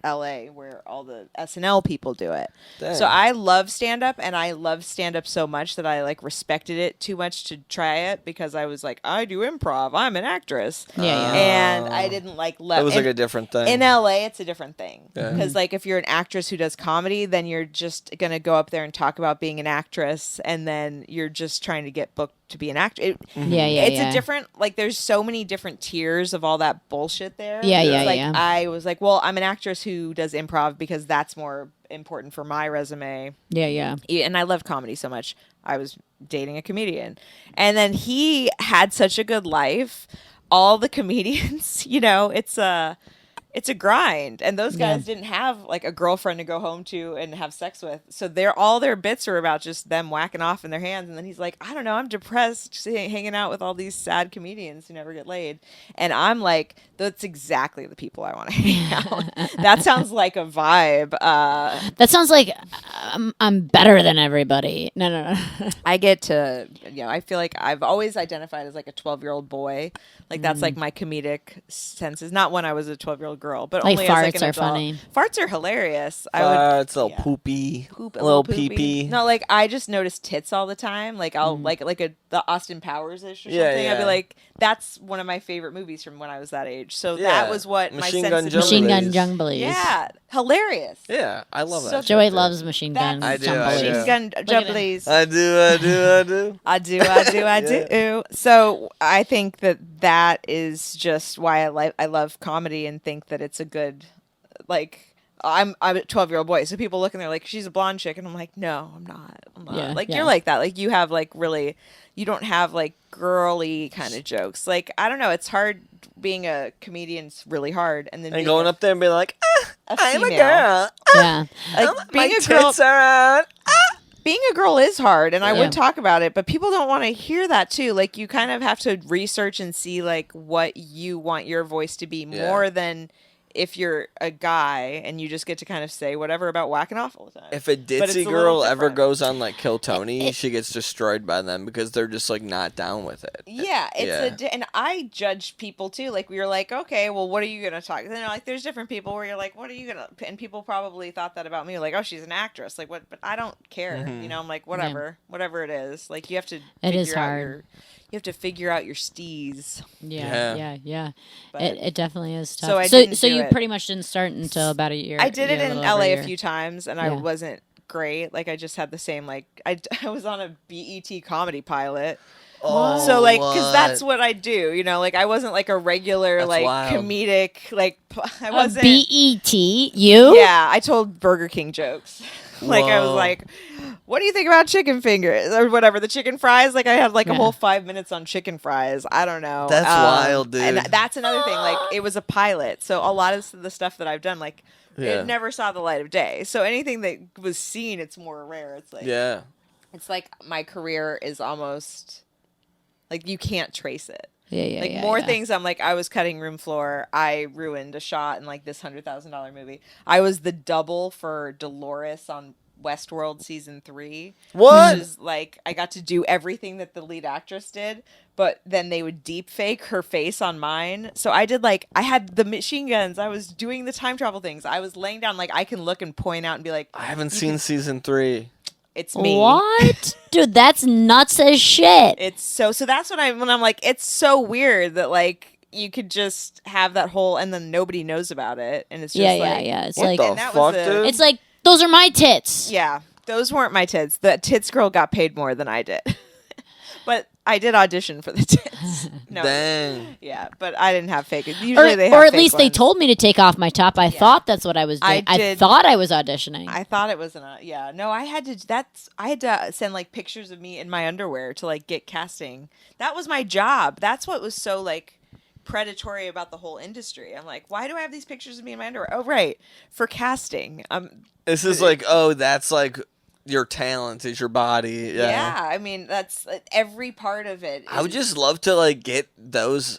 L.A., where all the SNL people do it. Dang. So I love stand-up, and I love stand-up so much that I like respected it too much to try it, because I was like, I do improv. I'm an actress. Yeah. And I didn't like It was like a different thing. In LA, it's a different thing. Yeah. Because, like, if you're an actress who does comedy, then you're just going to go up there and talk about being an actress, and then you're just trying to get booked to be an actor. It's a different, like, there's so many different tiers of all that bullshit there. I was like, well, I'm an actress who does improv because that's more important for my resume. Yeah. And I love comedy so much. I was dating a comedian. And then he had such a good life. All the comedians, it's a grind, and those guys didn't have like a girlfriend to go home to and have sex with, so all their bits are about just them whacking off in their hands. And then he's like, I don't know, I'm depressed just hanging out with all these sad comedians who never get laid. And I'm like, that's exactly the people I want to hang out. That sounds like a vibe. That sounds like I'm better than everybody. No. I get to, I feel like I've always identified as like a 12-year-old boy. Like that's like my comedic senses. Not when I was a 12-year-old girl, but Like only farts as like an are adult. funny. Farts are hilarious. It's a little poopy, A little poopy. pee-pee. No, like I just notice tits all the time. Like I'll like the Austin Powers ish or something. Yeah, I'd be yeah. like, that's one of my favorite movies from when I was that age. So Yeah. that was what Machine my Gun sensibility. Machine Gun Jumblies. Jumblies. Yeah, hilarious. Yeah, I love So that. Joey shit, dude. loves Machine Gun That's I do, I do. Machine Gun at him. Jumblies. I do. I do. So I think that is just why I love comedy and think that it's a good, like, I'm a 12-year-old boy. So people look and they're like, she's a blonde chick. And I'm like, no, I'm not. Yeah, like, yeah. you're like that. Like, you have, like, really, you don't have, like, girly kind of jokes. Like, I don't know. It's hard. Being a comedian's really hard. And then And going up there and being like, I'm a female. girl. Yeah. Like, being My a girl. tits are out. Being a girl is hard, and I Yeah. would talk about it, but people don't want to hear that too. Like, you kind of have to research and see like what you want your voice to be more than if you're a guy and you just get to kind of say whatever about whacking off all the time. If a But it's ditzy a girl little ever different. goes on like Kill Tony, she gets destroyed by them because they're just like not down with it. Yeah, and I judge people too. Like, we were like, okay, well, what are you gonna talk? Like, there's different people where you're like, what are you gonna? And people probably thought that about me, like, oh, she's an actress. Like, what? But I don't care. I'm like, whatever it is. Like, you have to. It is figure out hard. you have to figure out your steez. Yeah. But It definitely is tough. So I didn't do you it. pretty much didn't start until about a year. I did it a in little LA over a year. few times, and I Yeah. wasn't great. Like, I just had the same, like, I was on a BET comedy pilot. Oh, So, like, because that's what I do, like, I wasn't, like, a regular, That's like, wild. comedic, like, I A wasn't. BET? You? Yeah, I told Burger King jokes. Like, I was Whoa. like, what do you think about chicken fingers? Or whatever, the chicken fries? Like, I had, like, a whole 5 minutes on chicken fries. I don't know. That's wild, dude. And that's another thing. Like, it was a pilot. So, a lot of the stuff that I've done, like, Yeah. it never saw the light of day. So, anything that was seen, it's more rare. It's like, Yeah. it's like my career is almost, like, you can't trace it. Yeah. Like, more things, I'm like, I was cutting room floor. I ruined a shot in, like, this $100,000 movie. I was the double for Dolores on Westworld season 3. What? Which is, like, I got to do everything that the lead actress did, but then they would deep fake her face on mine. So I did, like, I had the machine guns. I was doing the time travel things. I was laying down, like, I can look and point out and be like, I haven't seen season 3. it's me. What? Dude, that's nuts as shit. It's so that's when I'm like, it's so weird that, like, you could just have that whole, and then nobody knows about it, and it's just Yeah. It's What like, the and that was fuck, a- dude? it's like, those are my tits. yeah, those weren't my tits. The tits girl got paid more than I did, but I did audition for the tits. No. Dang. Yeah, but I didn't have fake. Usually they have or at fake least they ones. told me to take off my top. I thought that's what I was doing. I thought I was auditioning. I thought it was yeah. No, I had to send like pictures of me in my underwear to like get casting. That was my job. That's what was so like predatory about the whole industry. I'm like, why do I have these pictures of me in my underwear? Oh, right, for casting. This is like, oh, that's like your talent is your body. Yeah, I mean that's every part of it. I would just love to like get those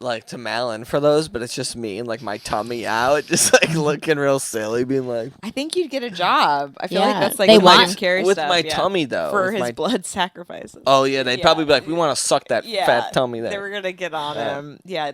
like to Malin for those, but it's just me and like my tummy out, just like looking real silly, being like. I think you'd get a job. I feel like that's like They William want- Carey with stuff, my tummy though, for with his my- blood sacrifices. Oh yeah, they'd probably be like, we want to suck that fat tummy there. They were gonna get on him. Yeah,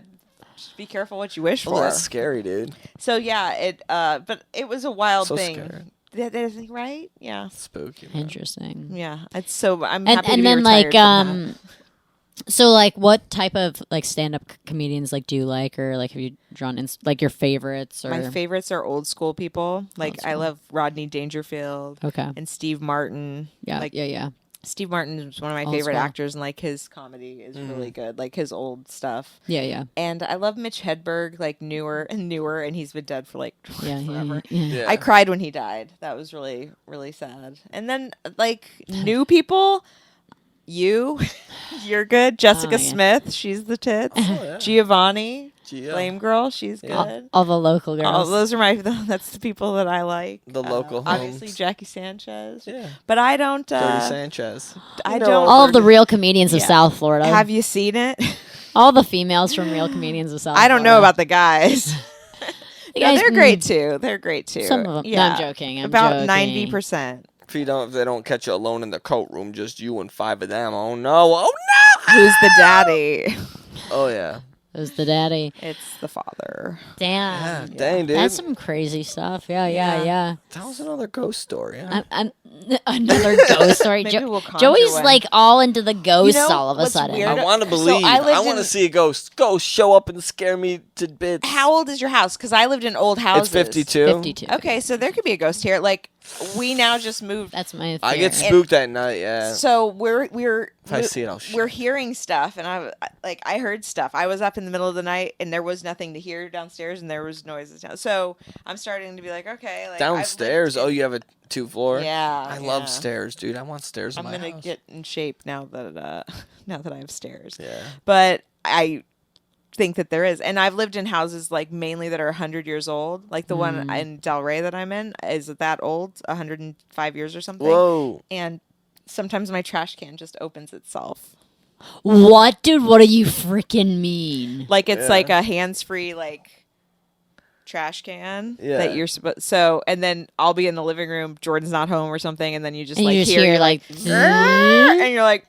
just be careful what you wish Oh, for. that's scary, dude. So yeah, but it was a wild So thing. scary. That is right. Yeah, Spooky. Man. Interesting. yeah. It's so I'm And happy to and be then retired like from that. so like what type of like stand up comedians like do you like, or like have you drawn like your favorites, or My favorites are old school people. Like I love Rodney Dangerfield Okay. and Steve Martin. Yeah, like, yeah. Steve Martin is one of my Old favorite school. actors, and like his comedy is really good. Like his old stuff. Yeah. And I love Mitch Hedberg, like newer, and he's been dead for like Yeah, forever. Yeah. I cried when he died. That was really, really sad. And then like new people, you're good. Jessica yeah. Smith, she's the tits. yeah. Giovanni, Gia. Lame Girl, she's good. All the local girls. Oh, those are that's the people that I like. The local obviously homes. Jackie Sanchez. Yeah. But I don't. Dirty Sanchez. I You know, don't. all of the real comedians of Yeah. South Florida. Have you seen it? all the females from real comedians of South I don't know Florida. about the guys. The No, guys- they're great too. They're great too. Some of them. No, Yeah. I'm joking. I'm About joking. 90%. If they don't catch you alone in the coat room, just you and 5 of them. Oh no! Oh no! Who's the daddy? Oh yeah. Who's the daddy? It's the father. Yeah. Damn. Dang, dude. That's some crazy stuff. Yeah. That was another ghost story. Huh? I'm another ghost story. Maybe we'll conjure Joey's one. like all into the ghosts You know all of a what's sudden. weird? I want to So believe. I I, lived want to in- see a ghost. Ghost show up and scare me to bits. How old is your house? Because I lived in old houses. It's 52. 52. Okay, so there could be a ghost here. Like we now just moved. That's my. I get theory. spooked at night. Yeah. So we're If I see it, I'll shoot. we're hearing stuff, and I heard stuff. I was up in the middle of the night, and there was nothing to hear downstairs, and there was noises down. So I'm starting to be like, okay, like I've lived Downstairs. in- Oh, you have a 2-floor. Yeah, I yeah. love stairs, dude. I want stairs in I'm my gonna house. get in shape now that I have stairs. Yeah. But I think that there is, and I've lived in houses like mainly that are 100 years old. Like the one in Delray that I'm in is that old, 105 years or something. Whoa. And sometimes my trash can just opens itself. What, dude? What do you freaking mean? Like it's Yeah. like a hands-free like trash can Yeah. that you're so, and then I'll be in the living room, Jordan's not home or something, and then you just And like you just hear hear, you're like, "Grrr," and you're like,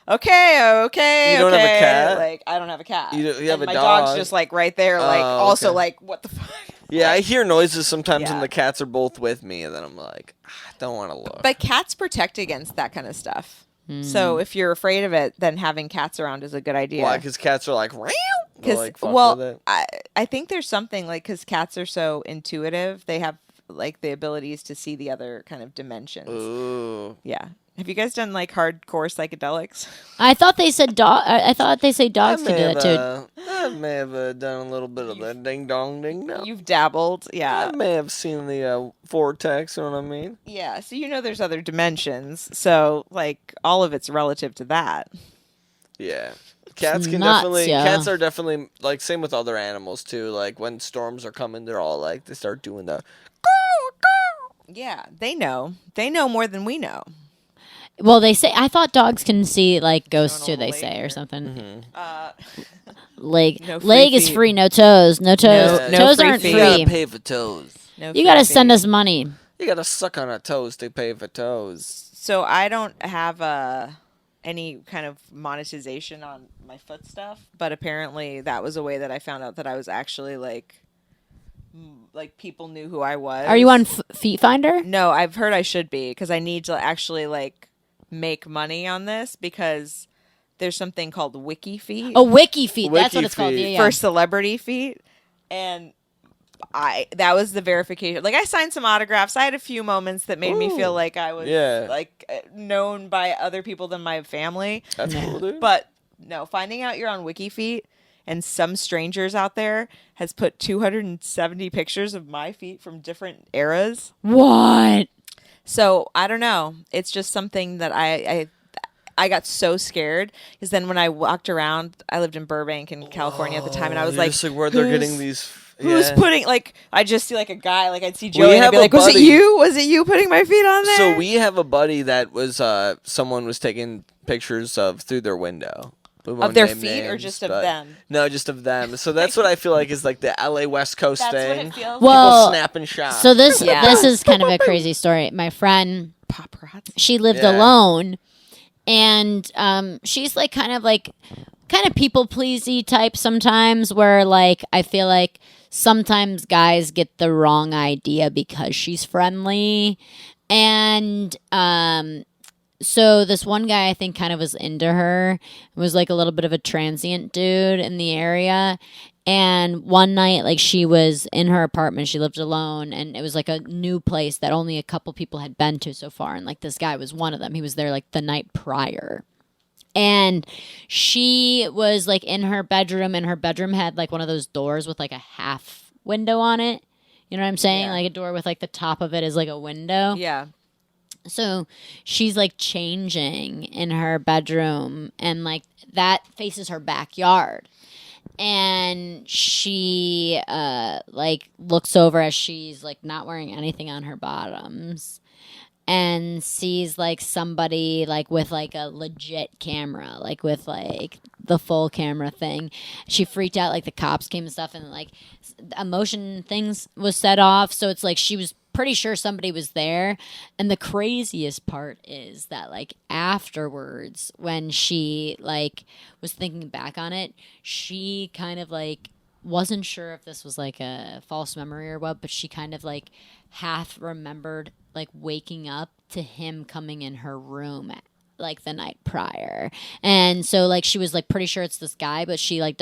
okay, You don't have a okay. have Like I don't have a cat. You have And a my dog's dog. just like right there, like Oh, also okay. like what the fuck. Yeah, I hear noises sometimes Yeah. when the cats are both with me, and then I'm like, I don't want to look. But cats protect against that kind of stuff. Hmm. So if you're afraid of it, then having cats around is a good idea. Why? Because cats are like, "Meow." They'll, Because like, fuck well, with it. I think there's something like because cats are so intuitive, they have like the abilities to see the other kind of dimensions. Ooh. Yeah. Have you guys done like hardcore psychedelics? I thought they said dog. I thought they say dogs I could may do have, that too. I may have done a little bit of that ding dong ding dong. You've dabbled, yeah. I may have seen the vortex. You know what I mean? Yeah. So you know there's other dimensions. So like all of it's relative to that. Yeah. Cats can nuts, definitely. yeah. Cats are definitely like same with other animals too. Like when storms are coming, they're all like they start doing the. Yeah, they know. They know more than we know. Well, they say I thought dogs can see like ghosts Showing too. a They little say leg or here. something. Uh, Leg No free leg is feet. free. No toes. No toes. No toes free aren't feet. You gotta free. pay for toes. no You gotta free send feet. us money. You gotta suck on a toes to pay for toes. So I don't have any kind of monetization on my foot stuff, but apparently that was a way that I found out that I was actually like people knew who I was. Are you on Feet Finder? No, I've heard I should be because I need to actually like make money on this because there's something called Wiki Feet Oh, Wiki Feet. That's Wiki what it's called. Feet. Yeah, yeah. for celebrity feet, and that was the verification. Like I signed some autographs. I had a few moments that made me Ooh. feel like I was Yeah. like known by other people than my family. That's cool, dude. But No, finding out you're on WikiFeet and some strangers out there has put 270 pictures of my feet from different eras. What? So I don't know. It's just something that I got so scared because then when I walked around, I lived in Burbank in California at the time, and I was You're like, just like where they're getting these. Who's yeah. putting, like, I just see like a guy, like I'd see Joey and I'd have be a like, was it buddy- you? Was it you putting my feet on there? So we have a buddy that was someone was taking pictures of through their window. We won't Of their name feet or names, just of but- them? No, just of them. So that's what I feel like is like the LA West Coast That's thing. what it feels Well, People snapping shots. So this Yeah. this is kind of a crazy story. My friend, like. Paparazzi. she lived Yeah. alone, and she's like kind of people pleasy type sometimes, where like I feel like sometimes guys get the wrong idea because she's friendly, and so this one guy I think kind of was into her, was like a little bit of a transient dude in the area. And one night, like, she was in her apartment, she lived alone, and it was like a new place that only a couple people had been to so far, and like this guy was one of them. He was there like the night prior. And she was like in her bedroom, and her bedroom had like one of those doors with like a half window on it. You know what I'm saying? Yeah. Like a door with like the top of it is like a window. Yeah. So she's like changing in her bedroom, and like that faces her backyard. And she like looks over as she's like not wearing anything on her bottoms, and sees like somebody like with like a legit camera, like with like the full camera thing. She freaked out, like the cops came and stuff, and like emotion things was set off. So it's like she was pretty sure somebody was there. And the craziest part is that like afterwards, when she like was thinking back on it, she kind of like wasn't sure if this was like a false memory or what, but she kind of like half remembered like waking up to him coming in her room like the night prior. And so like she was like pretty sure it's this guy, but she like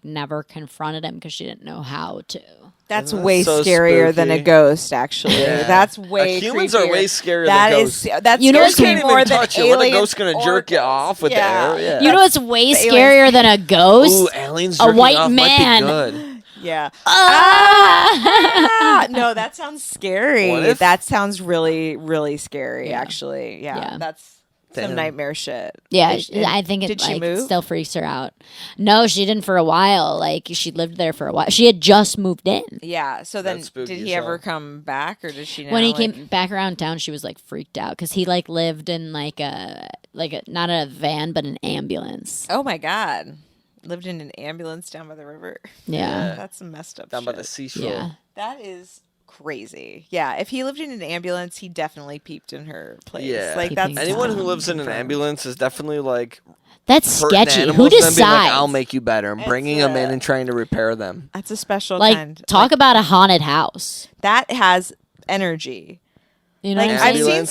never confronted him because she didn't know how to. That's Isn't that way so scarier than a spooky? ghost, actually. Yeah. That's way humans creepier. are way scarier That than is- ghosts. That You know scares what's me can't more even than touch it. What a aliens ghost gonna or jerk you ghosts. off with the air? Yeah. You know what's way The scarier than a ghost? Ooh, aliens A jerking white off man. might be good. Yeah. Ah! No, that sounds scary. What if- That sounds really, really scary, Yeah. actually. Yeah. Yeah. That's some Damn. nightmare shit. Yeah, And I think it did she like move? still freaks her out. No, she didn't for a while. Like she lived there for a while. She had just moved in. Yeah. So then, That's spooky did he as ever hell. come back, or did she? Now, When he like- came back around town, she was like freaked out because he like lived in like a not a van but an ambulance. Oh my god! Lived in an ambulance down by the river. Yeah. That's some messed up. Down by shit. the seashore. Yeah. That is crazy. Yeah, if he lived in an ambulance, he definitely peeped in her place. Yeah. Like Peeping that's Anyone who Tom. lives in an ambulance is definitely like That's hurting sketchy. animals Who and then decides? being like, I'll make you better. I'm It's bringing them in a- and trying to repair them. That's a special like kind. talk about a haunted house. That has energy. You know Like what I'm I've saying?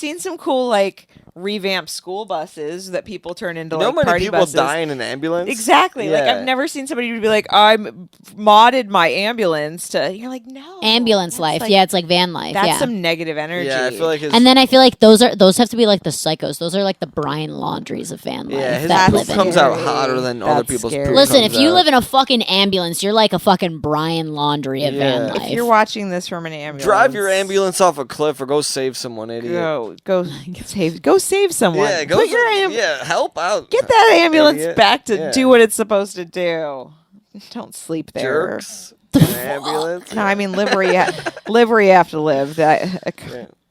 seen some cool like revamped school buses that people turn into You know like how many party people buses. die in an ambulance? Exactly. Like Yeah. I've never seen somebody be like, I modded my ambulance to. You're like, no. Ambulance that's life. like- Yeah, it's like van life. That's yeah. some negative energy. Yeah, I feel like his, And then I feel like those have to be like the psychos. Those are like the Brian Laundries of van life. yeah, his that That's poop live in comes here. out scary. hotter than other That's people's scary. poop. Listen, comes if you out. live in a fucking ambulance, you're like a fucking Brian Laundry of van Yeah. life. If you're watching this from an ambulance, drive your ambulance off a cliff or go save someone, idiot. Go save someone. Yeah, go Put your help out. get that ambulance Idiot. back to Yeah. do what it's supposed to do. Don't sleep there. Jerks. In an ambulance. No, I mean live where you have to live. Yeah.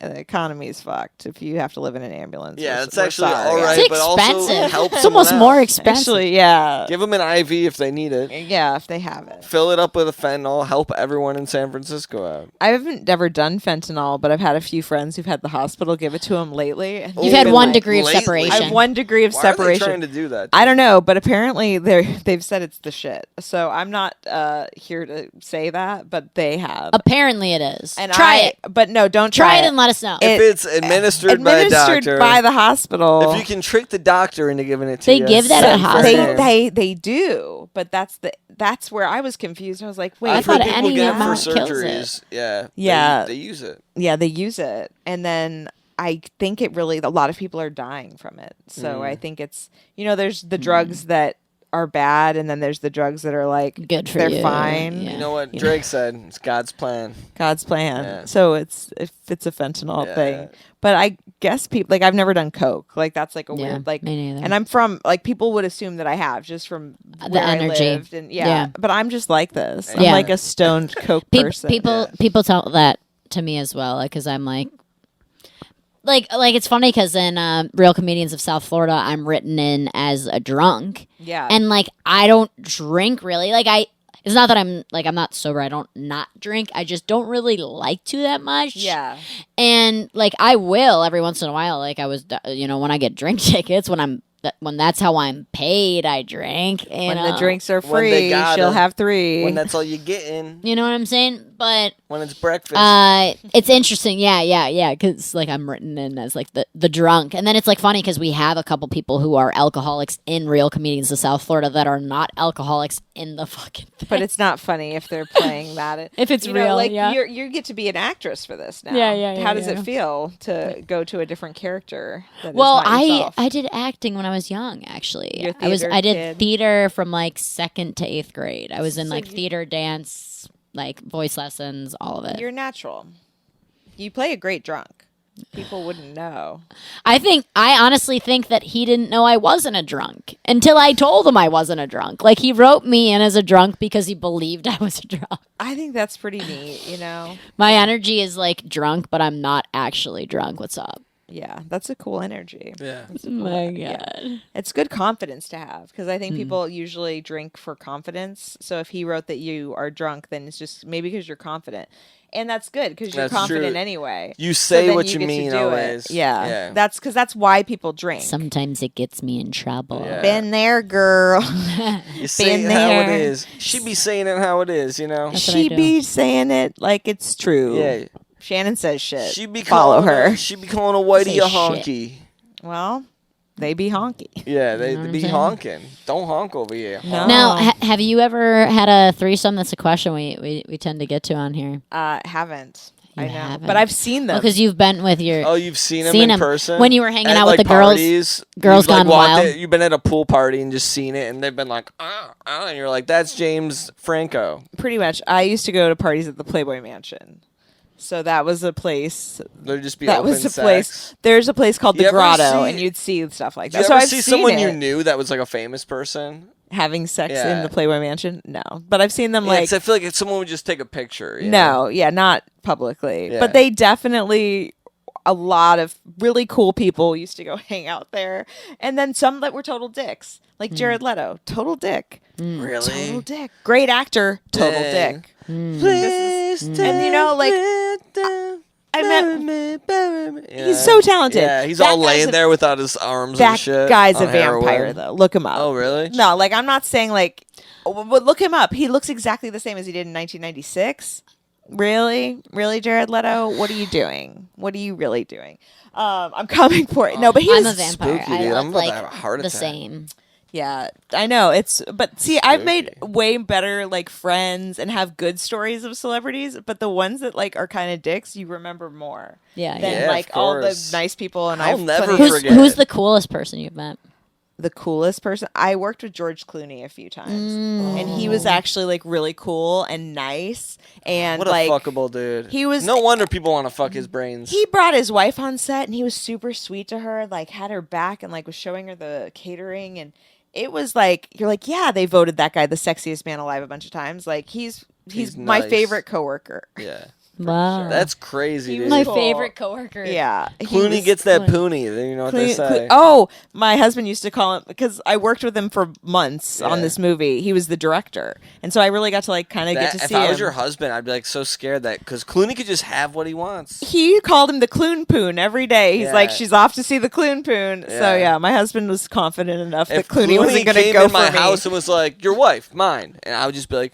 The economy's fucked if you have to live in an ambulance. Yeah, We're- it's we're actually sorry. all right, It's but also expensive. help It's almost someone more out. expensive. Actually, yeah, Give them an IV if they need it. yeah, if they have it. Fill it up with a fentanyl. Help everyone in San Francisco out. I haven't ever done fentanyl, but I've had a few friends who've had the hospital give it to them lately. And You've they've had been one like- degree of lately? separation. I have 1 degree of Why are they separation. trying to do that? I don't know, but apparently they've said it's the shit. So I'm not here to say that, but they have. Apparently it is. And Try it. But no, don't Try try it and let us know. If it's administered by a doctor, by the hospital. if you can trick the doctor into giving it to They you, give that at send a for hospital? him. they do, but that's where I was confused. I was like, wait, I I've thought heard people any get it for amount kills it. surgeries. Yeah, Yeah. they use it. yeah, they use it, and then I think a lot of people are dying from it. So I think it's, there's the drugs that are bad, and then there's the drugs that are like good for they're you. fine. Yeah. You know what Drake said? It's God's plan. God's plan. Yeah. So it's a fentanyl thing. But I guess people, like, I've never done coke. Like, that's like a weird, like, me neither. and I'm from, like, people would assume that I have just from The where energy. I lived. And but I'm just like this. I'm Yeah. like a stoned coke person. People tell that to me as well, because I'm like it's funny because in Real Comedians of South Florida, I'm written in as a drunk. Yeah. And like I don't drink really. It's not that I'm not sober. I don't not drink. I just don't really like to that much. Yeah. And like I will every once in a while. Like I was, when I get drink tickets, when that's how I'm paid, I drink. When the drinks are When they free, got she'll 'em. have 3. When that's all you getting. You know what I'm saying? But When it's breakfast. it's interesting. Yeah. Because like I'm written in as like the drunk, and then it's like funny because we have a couple people who are alcoholics in Real Comedians of South Florida that are not alcoholics in the fucking thing. But it's not funny if they're playing that. If it's real, like yeah. you get to be an actress for this now. Yeah, How does yeah. it feel to go to a different character? That Well, is not yourself? I did acting when I was young. Actually, You're a I did kid. theater from like 2nd to 8th grade. I was in So like you- theater, dance, like voice lessons, all of it. You're natural. You play a great drunk. People wouldn't know. I honestly think that he didn't know I wasn't a drunk until I told him I wasn't a drunk. Like he wrote me in as a drunk because he believed I was a drunk. I think that's pretty neat, My energy is like drunk, but I'm not actually drunk. What's up? Yeah, that's a cool energy. yeah. My God. It's good confidence to have, because I think people usually drink for confidence. So if he wrote that you are drunk, then it's just maybe because you're confident. And that's good, because you're That's confident true. anyway. You So say then what you you get to mean do it. always. Yeah. That's because that's why people drink. Sometimes it gets me in trouble. Yeah. Been there, girl. You say Been it how it there. is. She be saying it how it is, That's what I She do. be saying it like it's true. Yeah. Shannon says shit. She be Follow calling her. She be calling a whitey Say a shit. honky. Well, they be honky. Yeah, they know what be I'm saying? honking. Don't honk over here. No. Now, have you ever had a threesome? That's a question we tend to get to on here. Haven't. You I know. haven't? But I've seen them. Because you've been with your Oh, you've seen him Seen in him. person When you were hanging At, out with like, the girls- parties, Girls you've, like, Gone walked Wild. in- you've been at a pool party and just seen it, and they've been like, and you're like, that's James Franco. Pretty much. I used to go to parties at the Playboy Mansion. So that was a place. There'd just be That open was a sex. place. There's a place called You the ever Grotto, see- and you'd see stuff like Did that. you So ever I've see seen someone it. you knew that was like a famous person? Having sex Yeah. in the Playboy Mansion? No. But I've seen them Yeah, like 'cause I feel like if someone would just take a picture. you No, know? yeah, not publicly. Yeah. But they definitely, a lot of really cool people used to go hang out there. And then some that were total dicks. Like Jared Leto, total dick. Really? Total dick. Great actor, total Dang. dick. Please And you know, like, I met, met. he's so talented. Yeah, he's That all guy's laying a- there without his arms That and shit. guy's a on heroin. vampire, though. Look him up. Oh, really? No, like, I'm not saying, like, but look him up. He looks exactly the same as he did in 1996. Really? Really, Jared Leto? What are you doing? What are you really doing? I'm coming for it. No, but I'm a he's vampire. spooky, I dude. look I'm about to like have a heart the attack. same. Yeah, I know. But see, I've made Spooky. way better like friends and have good stories of celebrities, but the ones that like are kind of dicks, you remember more Yeah, than yeah. Yeah, like of all the course. nice people. And I'll I've never plenty of- forget. Who's the coolest person you've met? the coolest person. I worked with George Clooney a few times, and he Oh. was actually like really cool and nice, and What a like fuckable dude. he was- No wonder people want to fuck his brains. he brought his wife on set, and he was super sweet to her, like had her back and like was showing her the catering, and it was like you're like, yeah, they voted that guy the sexiest man alive a bunch of times. Like he's He's my nice. favorite coworker. Yeah. Wow. That's crazy, He dude. was my cool. favorite coworker. Yeah, he Clooney was- gets that poonie. You know what they say. Oh, my husband used to call him because I worked with him for months on Yeah. this movie. He was the director, and so I really got to like kind of get to If see I him. was your husband, I'd be like so scared that because Clooney could just have what he wants. He called him the Clune Poon every day. He's Yeah. like, she's off to see the Clune Poon. So Yeah. yeah, my husband was confident enough If that Clooney wasn't going to came go in for my me. house and was like, "Your wife, mine," and I would just be like,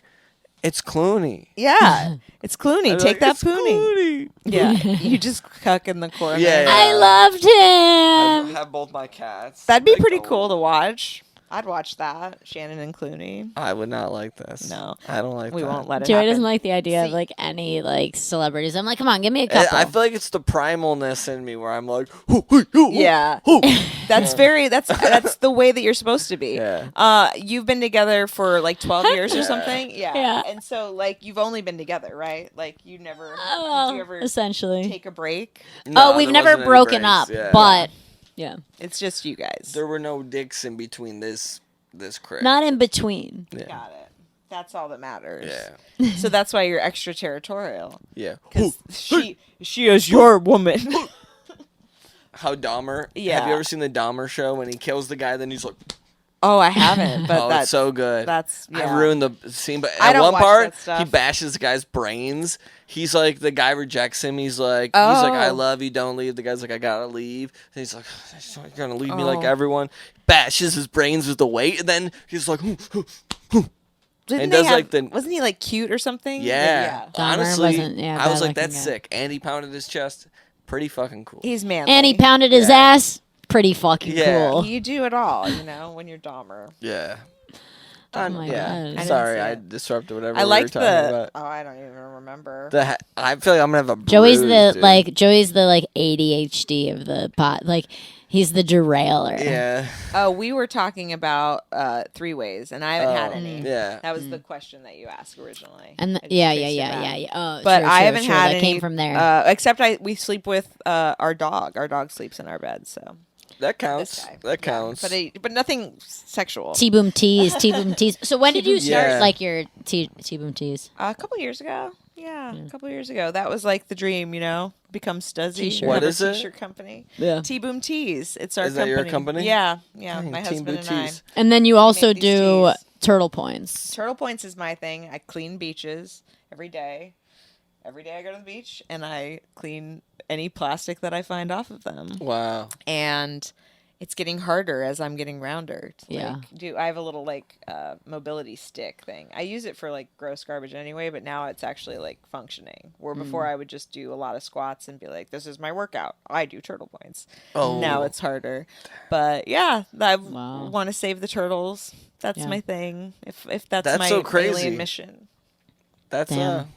"It's Clooney." Yeah, it's Clooney. I'd be Take like, that "It's Poonie. Clooney." Yeah, you just cuck in the corner. Yeah, yeah. I loved I him. have both my cats. That'd be Like, pretty oh. cool to watch. I'd watch that. Shannon and Clooney. I would not like this. No. I don't like We that. won't let it Joey happen. doesn't like the idea of See- like any like celebrities. I'm like, come on, give me a couple. I feel like it's the primalness in me where I'm like, Yeah. That's that's the way that you're supposed to be. Yeah. You've been together for like 12 years or something. Yeah. Yeah. And so like you've only been together, right? Like you never Oh, did you ever essentially. take a break? No, We've there never wasn't any broken breaks. up, Yeah. but yeah, It's just you guys. There were no dicks in between this crib. not in between. Yeah. Got it. That's all that matters. Yeah. So that's why you're extraterritorial. Yeah. Because she is your woman. How Dahmer? Yeah. Have you ever seen the Dahmer show when he kills the guy? Then he's like, Oh, I haven't, but "Oh, that's it's so good." That's I yeah. ruined the scene, but I at don't one watch part that stuff. he bashes the guy's brains. He's like, the guy rejects him. He's like, I Oh. love you, don't leave. The guy's like, I gotta leave. And he's like, you're gonna leave me like Oh. everyone. Bashes his brains with the weight, and then he's like, Didn't and they does, have- like, the- wasn't he like cute or something? yeah. Dahmer Honestly, wasn't- yeah, I was bad like, that's looking guy. sick. And he pounded his chest. Pretty fucking cool. He's manly. And he pounded his Yeah. ass. Pretty fucking Yeah. cool. You do it all, when you're Dahmer. Yeah. Oh my yeah. God. I didn't Sorry, see I it. disrupted whatever I we were like talking the. about. Oh, I don't even remember. I feel like I'm gonna have a Joey's bruise, the dude. Joey's the like ADHD of the pot. Like he's the derailer. Yeah. Oh, we were talking about three ways, and I haven't had Oh, any. yeah. That was the question that you asked originally. And I just yeah. traced it back. Oh, But sure, I sure, haven't sure. had that any. came from there. Except we sleep with our dog. Our dog sleeps in our bed, so That this counts. guy. That Yeah, counts. but nothing sexual. T boom tease, T boom tease. So when did you start Yeah. like your T boom tease? A couple years ago. Yeah, a couple years ago. That was like the dream, become Stuzzy. T-shirt. What have a is it? T-shirt company. Yeah. T Boom Tees. It's our Is that company. your company? Yeah, Dang, my Team husband and I. Booties. And then you also make these do teas. turtle points. Turtle Points is my thing. I clean beaches every day. Every day I go to the beach and I clean any plastic that I find off of them. Wow. And it's getting harder as I'm getting rounder. To, Yeah. I have a little mobility stick thing. I use it for like gross garbage anyway, but now it's actually like functioning. Where before I would just do a lot of squats and be like, "This is my workout. I do Turtle Points." Oh. Now it's harder. But yeah, I Wow. want to save the turtles. That's Yeah. my thing. If that's That's my so crazy. alien mission. That's Damn.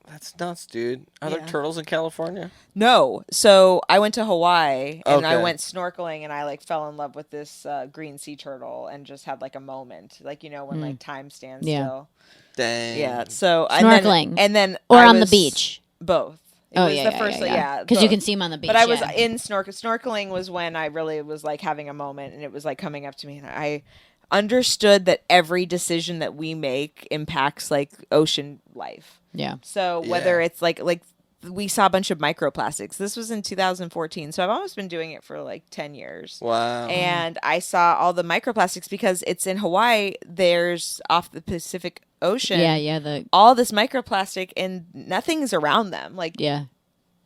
that's nuts, dude. Are there Yeah. turtles in California? No. So I went to Hawaii and I Okay. went snorkeling and I like fell in love with this green sea turtle and just had like a moment, like when like time stands Yeah. still. Dang. Yeah. So Snorkeling. and then Or I on the was- beach. Both. It Oh was yeah, the first, Because you both. can see him on the beach. But I was yeah. in snorkeling was when I really was like having a moment and it was like coming up to me and I understood that every decision that we make impacts like ocean life. Yeah. So whether Yeah. it's like we saw a bunch of microplastics. This was in 2014. So I've almost been doing it for like 10 years. Wow. And I saw all the microplastics because it's in Hawaii. There's off the Pacific Ocean. Yeah. All this microplastic and nothing's around them. Like Yeah.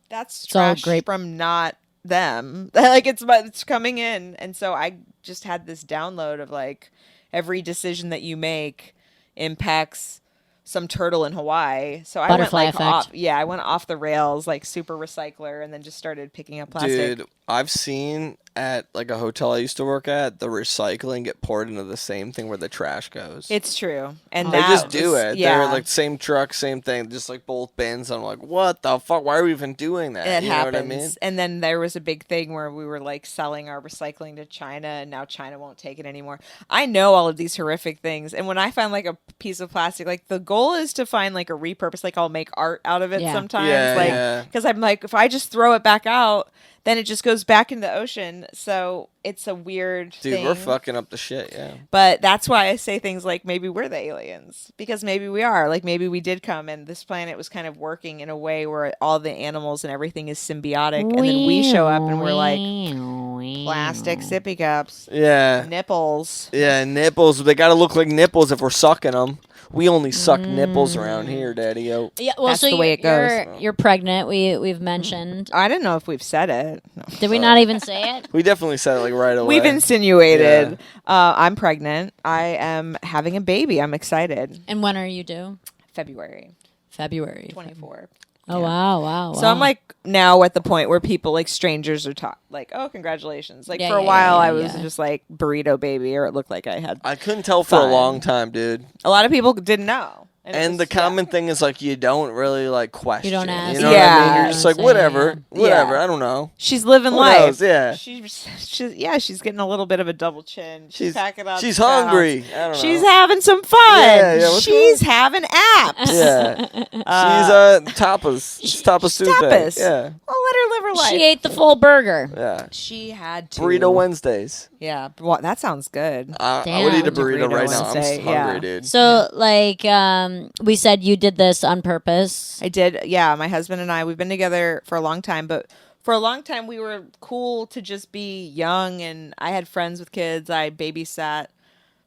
that's It's all trash great. from not them. Like it's coming in. And so I just had this download of like every decision that you make impacts some turtle in Hawaii. So I Butterfly went like effect. I went off the rails, like super recycler, and then just started picking up plastic. Dude, I've seen at like a hotel I used to work at, the recycling get poured into the same thing where the trash goes. It's true. And They that just do was- it. Yeah. They're like same truck, same thing, just like both bins. I'm like, what the fuck? Why are we even doing that? It you happens. know what I mean? And then there was a big thing where we were like selling our recycling to China and now China won't take it anymore. I know all of these horrific things. And when I find like a piece of plastic, like the goal is to find like a repurpose, like I'll make art out of it Yeah. sometimes. Yeah, like, yeah. because I'm like, if I just throw it back out, then it just goes back into the ocean. So it's a weird Dude, thing. we're fucking up the shit, yeah. But that's why I say things like maybe we're the aliens because maybe we are. Like maybe we did come and this planet was kind of working in a way where all the animals and everything is symbiotic. And then we show up and we're like plastic sippy cups, Yeah. nipples. Yeah, nipples. They gotta look like nipples if we're sucking them. We only suck nipples around here, Daddy-o. Yeah, well, That's so the way it goes. You're pregnant. We've mentioned. I don't know if we've said it. No. Did we not even say it? We definitely said it like right away. We've insinuated. I'm pregnant. I am having a baby. I'm excited. And when are you due? February February. 24. Oh wow. So I'm like now at the point where people like strangers are like, oh, congratulations. Like Yeah, for a yeah, while yeah, I was yeah. just like burrito baby, or it looked like I had. I couldn't tell for a Fun. long time, dude. A lot of people didn't know. it And was- the common thing is like you don't really like question. You don't ask. You know what I mean? Yeah. You're just like Yeah. whatever. Yeah. I don't know. She's living Who life. knows? Yeah. She's getting a little bit of a double chin. She's packing up. She's the pounds. hungry. I don't know. She's having some fun. Yeah, what's She's having apps. Yeah. She's tapas. It's tapas Tuesday. Tapas. Yeah. I'll let her live her life. She ate the full burger. Yeah. She had to. Burrito Wednesdays. Yeah, well, that sounds good. I Damn. would eat a Burrito burrito right now. I'm Wednesday, hungry, yeah. dude. So like we said you did this on purpose. I did. Yeah, my husband and I, we've been together for a long time, but for a long time we were cool to just be young, and I had friends with kids. I babysat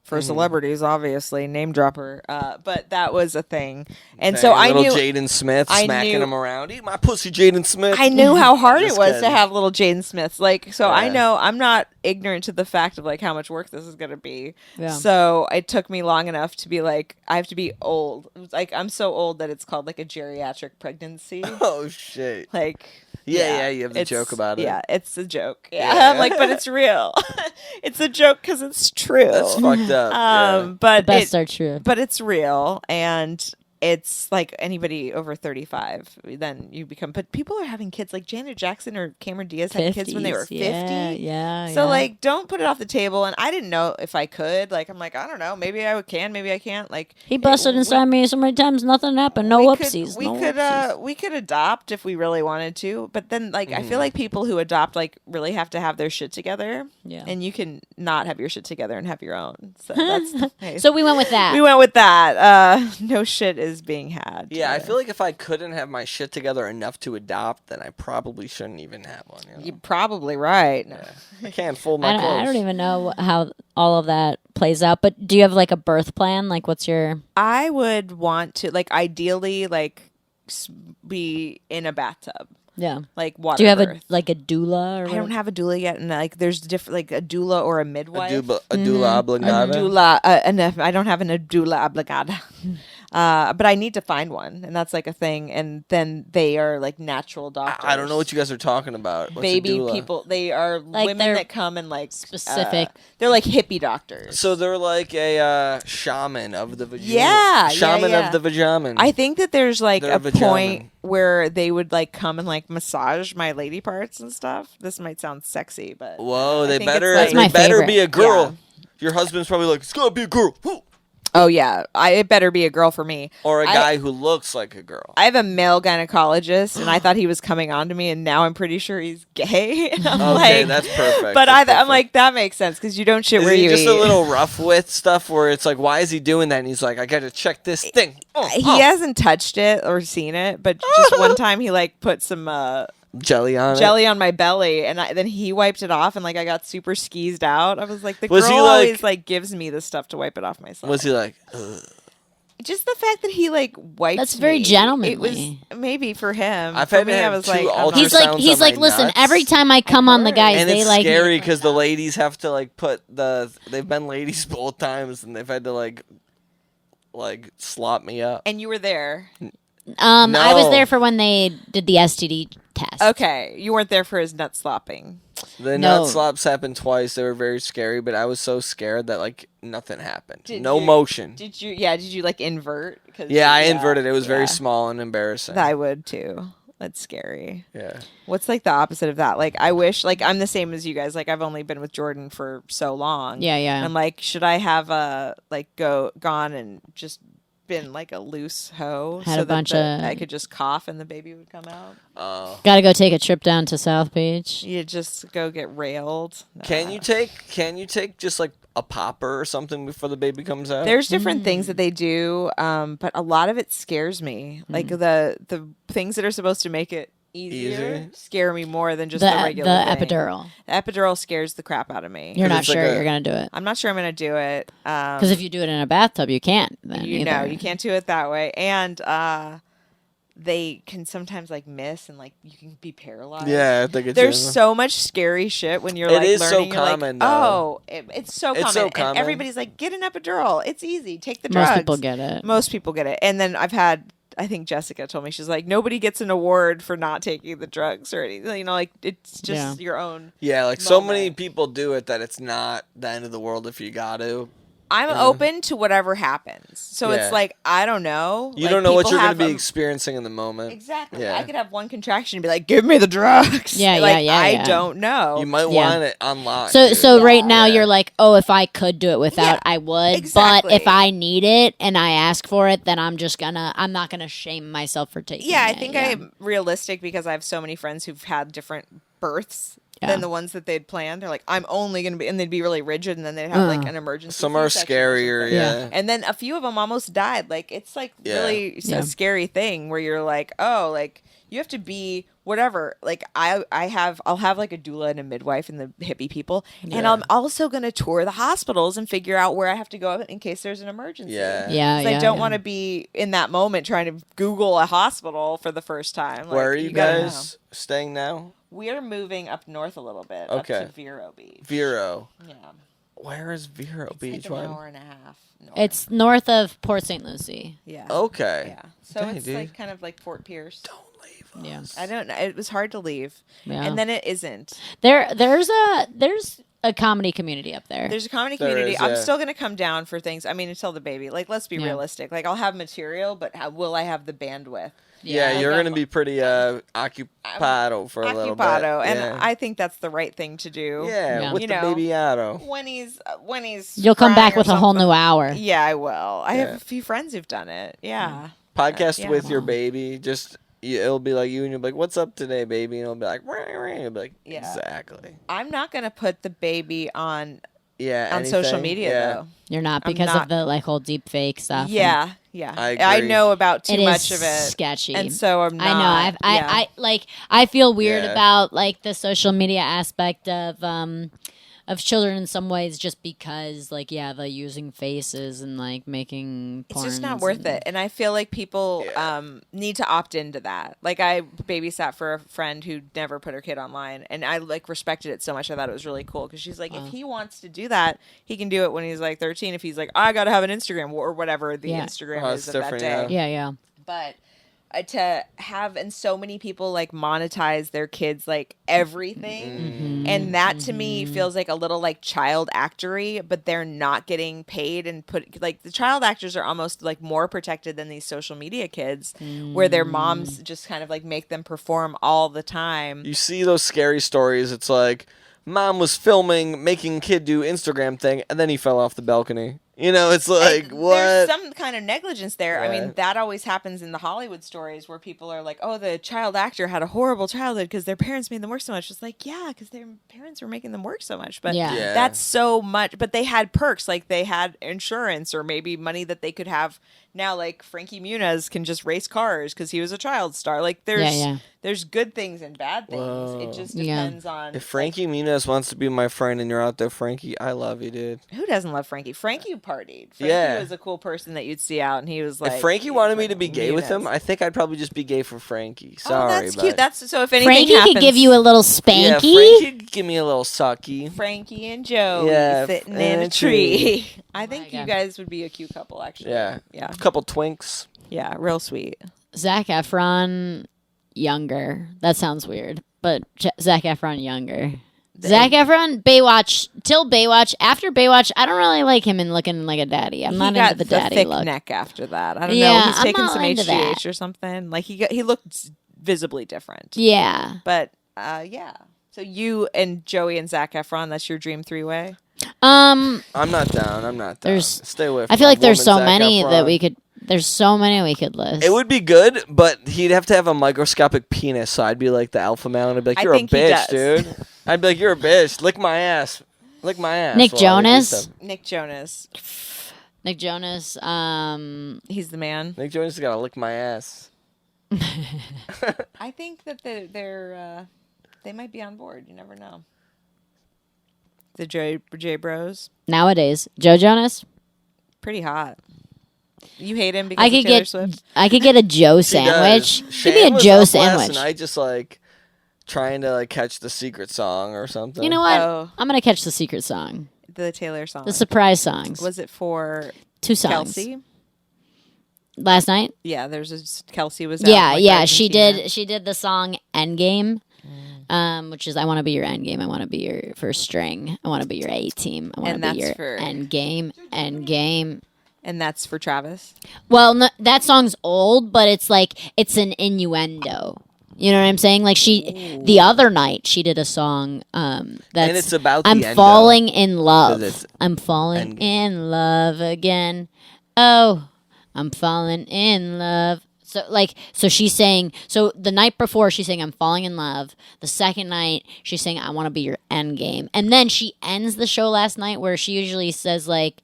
for celebrities, obviously, name dropper. But that was a thing, and so I little knew Jaden Smith I smacking knew- him around. Eat my pussy, Jaden Smith. I knew how hard it Just was kidding. to have little Jaden Smiths. Like, so I Yeah. know I'm not ignorant to the fact of like how much work this is going to be. Yeah. So it took me long enough to be like, I have to be old. It was like, I'm so old that it's called like a geriatric pregnancy. Oh shit. Like, Yeah, you have the it's- joke about it. Yeah, it's a joke. Yeah. Yeah, I'm like, but it's real. It's a joke because it's true. That's fucked up. Yeah. But The best it- are true. but it's real, and it's like anybody over 35, then you become. But people are having kids, like Janet Jackson or Cameron Diaz had kids when they were 50. Yeah. So like, don't put it off the table. And I didn't know if I could. Like, I'm like, I don't know. Maybe I can. Maybe I can't. Like, he busted inside me so many times, nothing happened. No whoopsies. We no could. whoopsies. We could adopt if we really wanted to. But then, like, I feel like people who adopt like really have to have their shit together. Yeah. And you can not have your shit together and have your own. So that's. Hey. So we went with that. We went with that. No shit is being had. Yeah, I feel like if I couldn't have my shit together enough to adopt, then I probably shouldn't even have one. You know? You're probably right. Yeah. I can't fold my clothes. I don't even know how all of that plays out. But do you have like a birth plan? Like, what's your? I would want to, like, ideally, like, be in a bathtub, Yeah. like water. Do you have birth. like a doula? Or I whatever? don't have a doula yet, and like, there's different, like a doula or a midwife. A doula obligata. Doula, I don't have an doula obligada. But I need to find one, and that's like a thing. And then they are like natural doctors. I don't know what you guys are talking about. What's a baby doula? people. They are Like, women they're that come and like specific. they're like hippie doctors. So they're like a shaman of the vagina. Yeah, Shaman yeah. of the vagina. I think that there's like They're a vagina. point where they would like come and like massage my lady parts and stuff. This might sound sexy, but Whoa, I they think it's, better like- That's my they better favorite. be a girl. Yeah. Your husband's probably like, it's gotta be a girl. Woo. Oh yeah, it better be a girl for me. Or a guy who looks like a girl. I have a male gynecologist, and I thought he was coming on to me, and now I'm pretty sure he's gay. And I'm Okay, like, that's perfect. But That's I'm perfect. like, that makes sense because you don't shit Is where he you just eat. a little rough with stuff where it's like, why is he doing that? And he's like, I gotta check this thing. He hasn't touched it or seen it, but just one time he like put some Jelly on it. jelly on my belly, and then he wiped it off, and like I got super skeezed out. I was like, the Was girl he, like- always like gives me the stuff to wipe it off myself. Was he like, ugh. Just the fact that he like wiped. That's very me, gentlemanly. It was maybe for him. I've for had to me, I have was two like, I'm not- He's ultrasounds like, he's on like, my listen. nuts. Every time I come on the heard. guys, And they it's like scary because the ladies have to like put they've been ladies both times and they've had to like slop me up. and you were there. I was No. there for when they did the STD test. Okay, you weren't there for his nut slopping. The No. nut slops happened twice. They were very scary, but I was so scared that like nothing happened. Did No you- motion. Did you? Yeah. Did you like invert? 'Cause Yeah, I you- inverted. It was very yeah. small and embarrassing. I would too. That's scary. Yeah. What's like the opposite of that? Like I wish, like I'm the same as you guys. Like I've only been with Jordan for so long. Yeah, yeah. And I'm like, should I have gone and just been like a loose hoe Had a bunch of- I could just cough and the baby would come out? Got to go take a trip down to South Beach. You just go get railed. Can you take just like a popper or something before the baby comes out? There's different things that they do, but a lot of it scares me. Like the things that are supposed to make it easier Easier? scare me more than just The the regular thing. epidural. The epidural scares the crap out of me. You're not it's like sure a- you're gonna do it I'm not sure I'm gonna do it. because if you do it in a bathtub, you can't. Then You either. know, you can't do it that way, and they can sometimes like miss and like you can be paralyzed. Yeah, I think it's There's so much scary shit when you're It like is so learning. You're like, common, though. oh, it's so It's common. so And common. everybody's like, get an epidural. It's easy. Take the drugs. Most people get it. Most people get it. And then I've had I think Jessica told me, she's like, nobody gets an award for not taking the drugs or anything. You know, like it's just your own. Yeah, like so many moment. people do it that it's not the end of the world if you got to. I'm open to whatever happens. So Yeah. it's like, I don't know. You Like, don't know what people you're going to have be experiencing in the moment. Exactly. Yeah. I could have one contraction and be like, give me the drugs. Yeah, like, yeah, I yeah. don't know. You might Yeah. want it unlocked. So dude. so right now Yeah. you're like, oh, if I could do it without, Yeah, I would. exactly. But if I need it and I ask for it, then I'm not gonna shame myself for taking Yeah, it. I think I'm realistic because I have so many friends who've had different births than the ones that they'd planned. They're like, I'm only going to be, and they'd be really rigid, and then they'd have like an emergency. Some are C-section or scarier, something. yeah. And then a few of them almost died. Like, it's like really a scary thing where you're like, oh, like you have to be whatever. Like I'll have like a doula and a midwife and the hippie people, and I'm also going to tour the hospitals and figure out where I have to go in case there's an emergency. Yeah. Yeah, 'Cause I don't want to be in that moment trying to Google a hospital for the first time. Like, Where are you gotta guys staying now? We're moving up north a little bit, Okay. up to Vero Beach. Vero. Yeah. Where is Vero It's Beach? like an One? hour and a half. North. It's north of Port St. Lucie. Yeah. Okay. Yeah. So Dang, it's dude. like kind of like Fort Pierce. Don't leave Yeah. us. I don't know. It was hard to leave. Yeah. And then it isn't. There's a comedy community up there. There's a comedy There community. is, I'm yeah. still going to come down for things. I mean, until the baby. Like, let's be realistic. Like, I'll have material, but will I have the bandwidth? Yeah, you're going to be pretty occupado for a little bit. Occupado. And Yeah. I think that's the right thing to do. Yeah, Yeah. with You the know, baby-auto. When he's You'll come crying back or with a whole something. new hour. Yeah, I will. I have Yeah. a few friends who've done it. Yeah. Podcast Yeah. with your baby. Just it'll be like you and you'll be like, "What's up today, baby?" And it'll be like, "Rah, rah," and you'll be like, Yeah. "Exactly." I'm not going to put the baby on Yeah. social anything? media Yeah. though. You're not I'm because not- of the like whole deep fake stuff. Yeah, yeah. I I agree. know about too It much is of it, sketchy. and so I'm not. I know. I like. I feel weird Yeah. about like the social media aspect of children in some ways, just because like the using faces and like making. It's just porns not worth and- it, and I feel like people need to opt into that. Like I babysat for a friend who never put her kid online, and I like respected it so much. I thought it was really cool because she's like, if he wants to do that, he can do it when he's like 13. If he's like, I got to have an Instagram or whatever the Instagram Oh, is it's of that different, day. Yeah. But to have, and so many people like monetize their kids like everything, and that to me feels like a little like child actory, but they're not getting paid and put like the child actors are almost like more protected than these social media kids, where their moms just kind of like make them perform all the time. You see those scary stories. It's like mom was filming, making kid do Instagram thing, and then he fell off the balcony. You know, it's like, And what? There's some kind of negligence there. I Yeah. mean, that always happens in the Hollywood stories where people are like, oh, the child actor had a horrible childhood because their parents made them work so much. It's like, yeah, because their parents were making them work so much. But Yeah. Yeah. that's so much. But they had perks, like they had insurance or maybe money that they could have. Now, like Frankie Muniz can just race cars because he was a child star. Like there's good things and bad things. Whoa. It just Yeah. depends on If Frankie Muniz wants to be my friend and you're out there, Frankie, I love you, dude. who doesn't love Frankie. Frankie partied. Frankie Yeah. was a cool person that you'd see out, and he was like. If Frankie wanted me to be gay with him, Muniz. I think I'd probably just be gay for Frankie. Sorry, Oh, that's but cute. That's so. If anything Frankie happens, could give you a little yeah, spanky. Frankie could give me a little sucky. Frankie and Joe Yeah, sitting in in a a tree. I my think you God. guys would be a cute couple, actually. Yeah, yeah, a couple twinks. yeah. Real sweet. Zac Efron younger. That sounds weird, but Zac Efron younger. Zac Efron, Baywatch, till Baywatch. After Baywatch, I don't really like him in looking like a daddy. I'm He not got into the daddy thick look. neck after that. I don't Yeah, know. He's I'm taken not some into HGH that. or something. Like he looked visibly different. Yeah. But yeah. So you and Joey and Zac Efron, that's your dream three-way. Um, I'm not down. I'm not down. There's- Stay with. I feel my like there's woman, so Zac many Efron. that we could. There's so many we could list. It would be good, but he'd have to have a microscopic penis, so I'd be like the alpha male, and I'd be like, I "You're a think he bitch, does. dude." I'd be like, "You're a bitch. Lick my ass. Lick my ass." Nick while I do Jonas? stuff. Nick Jonas. Nick Jonas. He's the man. Nick Jonas has gotta lick my ass. I think that they might be on board. You never know. The J Bros, Nowadays, Joe Jonas. pretty hot. You hate him because I of could Taylor get. Swift? I could get a Joe She sandwich. does. Give me Shan a was Joe up last sandwich. night, just like trying to like catch the secret song or something. You know what? Oh. I'm gonna catch the secret song, The Taylor song. the surprise songs. Was it for 2 songs. Kelsey? Last night? Yeah, Kelsey was out. Yeah, in, like, yeah. She Argentina. did the song Endgame, which is I want to be your endgame. I want to be your first string. I want to be your A team. I want And to be that's your for- endgame. Endgame. And that's for Travis. Well, no, that song's old, but it's like it's an innuendo. You know what I'm saying? Like the other night she did a song that's And it's about the I'm endo. falling in love. 'Cause it's I'm falling Endgame. in love again. Oh, I'm falling in love. So she's saying, so the night before she's saying I'm falling in love. The second night she's saying I want to be your end game. And then she ends the show last night where she usually says like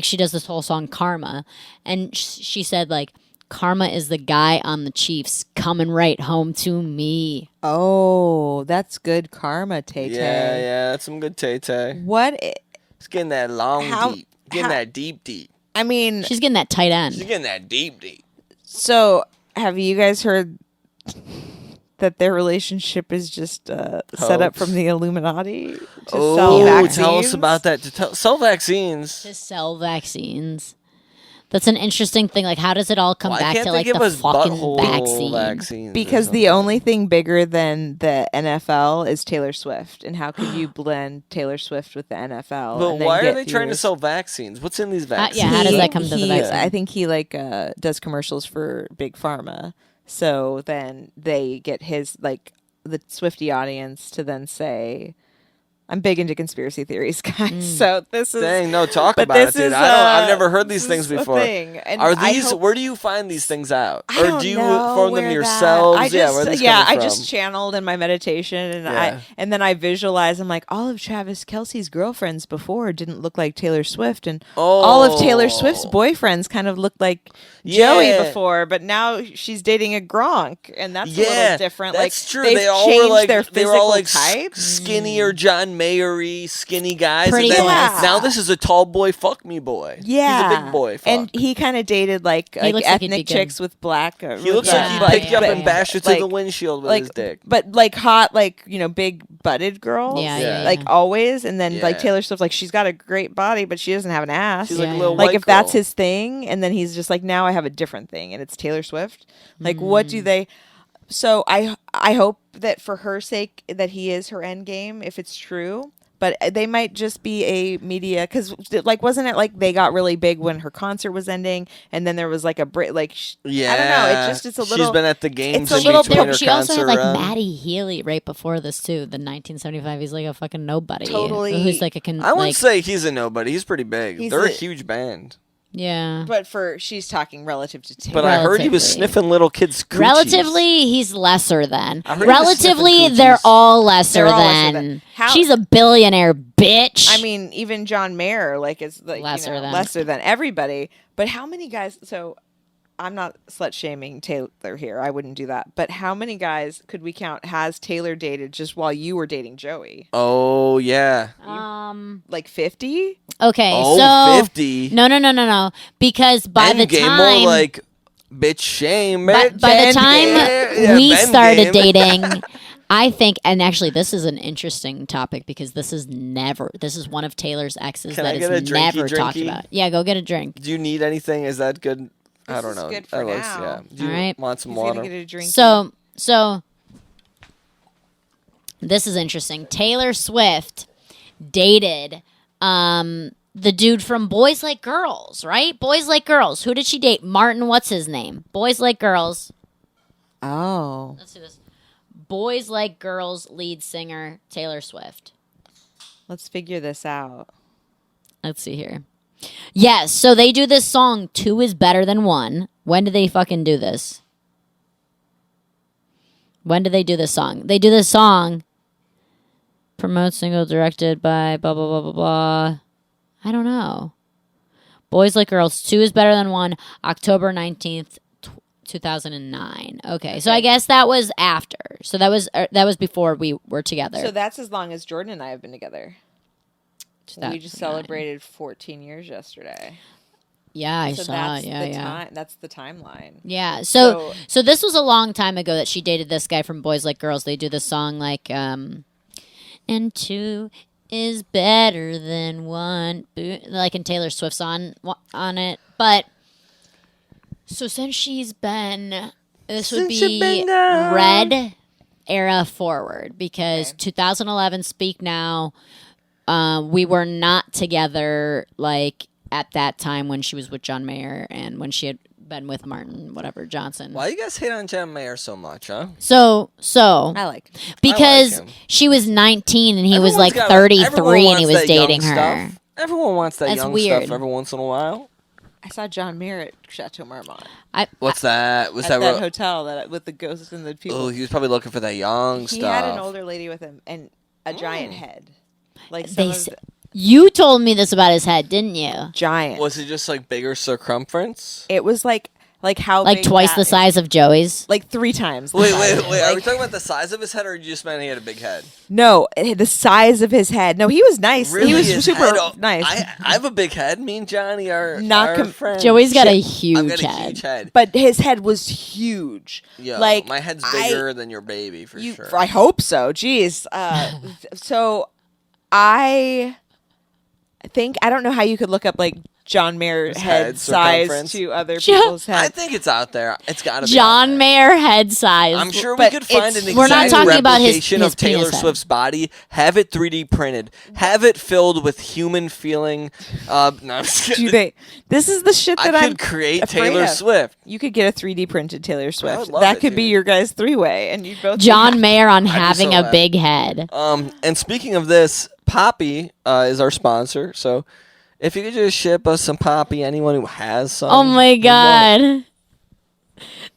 she does this whole song Karma, and she said like Karma is the guy on the Chiefs coming right home to me. Oh, that's good karma, Tay Tay. Yeah, that's some good Tay-Tay. What? It's getting that long deep. Getting that deep. I mean, She's getting that tight end. She's getting that deep. so have you guys heard that their relationship is just set up from the Illuminati to sell vaccines? Tell us about that. Sell vaccines. To sell vaccines. That's an interesting thing. Like, how does it all come Why back can't to they like give the us fucking butthole vaccine? vaccines? Because the only thing bigger than the NFL is Taylor Swift, and how could you blend Taylor Swift with the NFL? But and then why are get they trying to viewers? sell vaccines? What's in these vaccines? yeah, how does that come to the vaccine? I think he does commercials for Big Pharma, so then they get his like the Swiftie audience to then say, I'm big into conspiracy theories, guys. So this is Dang, no, talk but about this it, dude. is, I've never heard these this things is a before. thing. And Are I these? hope- Where do you find these things out? I Or don't do you know form them where yourselves? I just, where are these I coming just from? channeled in my meditation, and Yeah. and then I visualized. I'm like, all of Travis Kelsey's girlfriends before didn't look like Taylor Swift, and all of Taylor Swift's boyfriends kind of looked like Joey Yeah. before, but now she's dating a Gronk, and that's a little different. That's like true. They've They all changed were like their they were all physical like type. skinny or John Mayer-y skinny guys. Pretty and then boys. now this is a tall boy. Fuck me, boy. Yeah, he's a big boy. Fuck. And he kind of dated like looks like he'd ethnic be good. chicks with black. he looks Yeah. like he'd But- pick you up but- and bash it to like- the windshield with like his dick. but like hot, like big butted girls. Yeah. Like always, and then like Yeah. Taylor Swift, like she's got a great body, but she doesn't have an ass. She's Yeah, like a yeah. little Like white if that's girl. his thing, and then he's just like, now I have a different thing, and it's Taylor Swift. Like, what do they? So I hope that for her sake that he is her end game if it's true. But they might just be a media because like wasn't it like they got really big when her concert was ending, and then there was like a break. Like Yeah, I don't know. It's a little. She's been at the games it's a in little between bit- her She also concert had like run. Matty Healy right before this too. The 1975. He's like a fucking nobody. Totally. Who's like a I wouldn't say he's a nobody. He's pretty big. He's They're a a- huge band. yeah. But she's talking relative to Taylor. But I heard he was Relatively. sniffing little kids' coochies. Relatively, he's lesser than. I heard he was sniffing Relatively, they're coochies. all lesser They're all lesser than. than. How- She's a billionaire bitch. I mean, even John Mayer, like, is like Lesser than. lesser than everybody. But how many guys? So, I'm not slut shaming Taylor here. I wouldn't do that. But how many guys could we count has Taylor dated just while you were dating Joey? Oh yeah. Like 50? Okay, Oh, so 50. no. Because by the Endgame, time more like bitch shame. by the time Yeah, we Ben started game. dating, I think, and actually, this is an interesting topic because this is one of Taylor's exes Can that I is get a drinky never talked drinky? about. Yeah, go get a drink. Do you need anything? Is that good? I This don't is know. good That for looks- now. Yeah. Do you All right. want some He's water? gonna get a drink. So this is interesting. Taylor Swift dated the dude from Boys Like Girls, right? Boys Like Girls. Who did she date? Martin, what's his name? Boys Like Girls. Oh, Let's do this. Boys Like Girls lead singer Taylor Swift. let's figure this out. Let's see here. Yes, so they do this song, 2 is Better Than 1. When did they fucking do this? When did they do this song? They do this song. Promote single directed by blah, blah, blah, blah, blah. I don't know. Boys Like Girls, 2 is Better Than 1, October 19th, 2009. Okay, so I guess that was after. So that was before we were together. So that's as long as Jordan and I have been together. We just 2009. celebrated 14 years yesterday. Yeah, I So saw that's it. Yeah, the yeah. time. That's the timeline. Yeah. So this was a long time ago that she dated this guy from Boys Like Girls. They do this song like and 2 is better than one. Like in Taylor Swift's on it. But so since she's been, this would be Red era forward because 2011 Speak Now. We were not together like at that time when she was with John Mayer and when she had been with Martin, whatever, Johnson. Why you guys hate on John Mayer so much, huh? So I like him. because I like him. she was 19 and he was Everyone's like got, 33 everyone and he wants was that young dating her. stuff. Everyone wants that That's young weird. stuff every once in a while. I saw John Mayer at Chateau Marmont What's that? Was at that that hotel that with the ghosts and the people. Oh, he was probably looking for that young He stuff. had an older lady with him and a giant head, like They some of You told me this about his head, didn't you? giant. Was it just like bigger circumference? It was like how Like big twice that the is. size of Joey's? Like 3 times. the Wait. size. Are we Like, talking about the size of his head, or you just meant he had a big head? no, the size of his head. No, he was nice. Really, he was his super head- oh, nice. I have a big head. Me and Johnny are Not friends. Joey's got a I've huge got a head. huge head. But his head was huge. Yo, like my head's bigger than your baby for you, sure. I hope so. Jeez. So I think I don't know how you could look up like John Mayer His head head size circumference? to other John- people's I heads. think it's out there. It's got to be out John there. Mayer head size. I'm sure we but could find it's- an We're not exact talking about his- replication his of Taylor penis head. Swift's body. Have it 3D printed. Have it filled with human feeling. No, I'm just Do kidding. they? This is the shit that I I'm could create afraid Taylor of. Swift. You could get a 3D printed Taylor Swift. would love That it, could be dude. your guys' 3-way, and you both John Mayer on be having so a happy. big head. And speaking of this, Poppy is our sponsor. So if you could just ship us some Poppy, anyone who has some. Oh my we'd love it. god.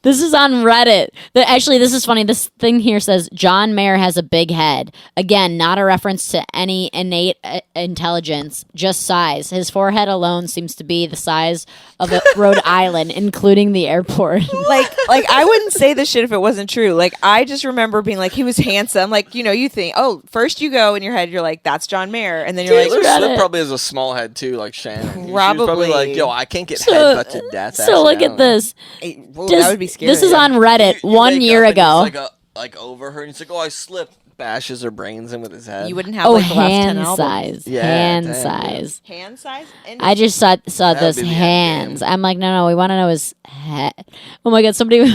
This is on Reddit. Actually, this is funny. This thing here says John Mayer has a big head. Again, not a reference to any innate intelligence, just size. His forehead alone seems to be the size of a Rhode Island, including the airport. like I wouldn't say this shit if it wasn't true. Like I just remember being like he was handsome. Like you think first you go in your head you're like that's John Mayer, and then you're Taylor like Taylor Reddit. Swift probably has a small head too, like Shannon. She was Probably. probably like, yo, I can't get So- headbutt to death. So look at this. Whoa, Just- that would be scary. This is on Reddit You 1 wake year up and ago. he's like over her, and he's like, "Oh, I slipped." Bashes her brains in with his head. You wouldn't have Oh, like the last 10 hand albums. size. Yeah, hand damn, size. Hand size. And I just saw That this would be the end hands. game. I'm like, no, we want to know his head. Oh my god, somebody.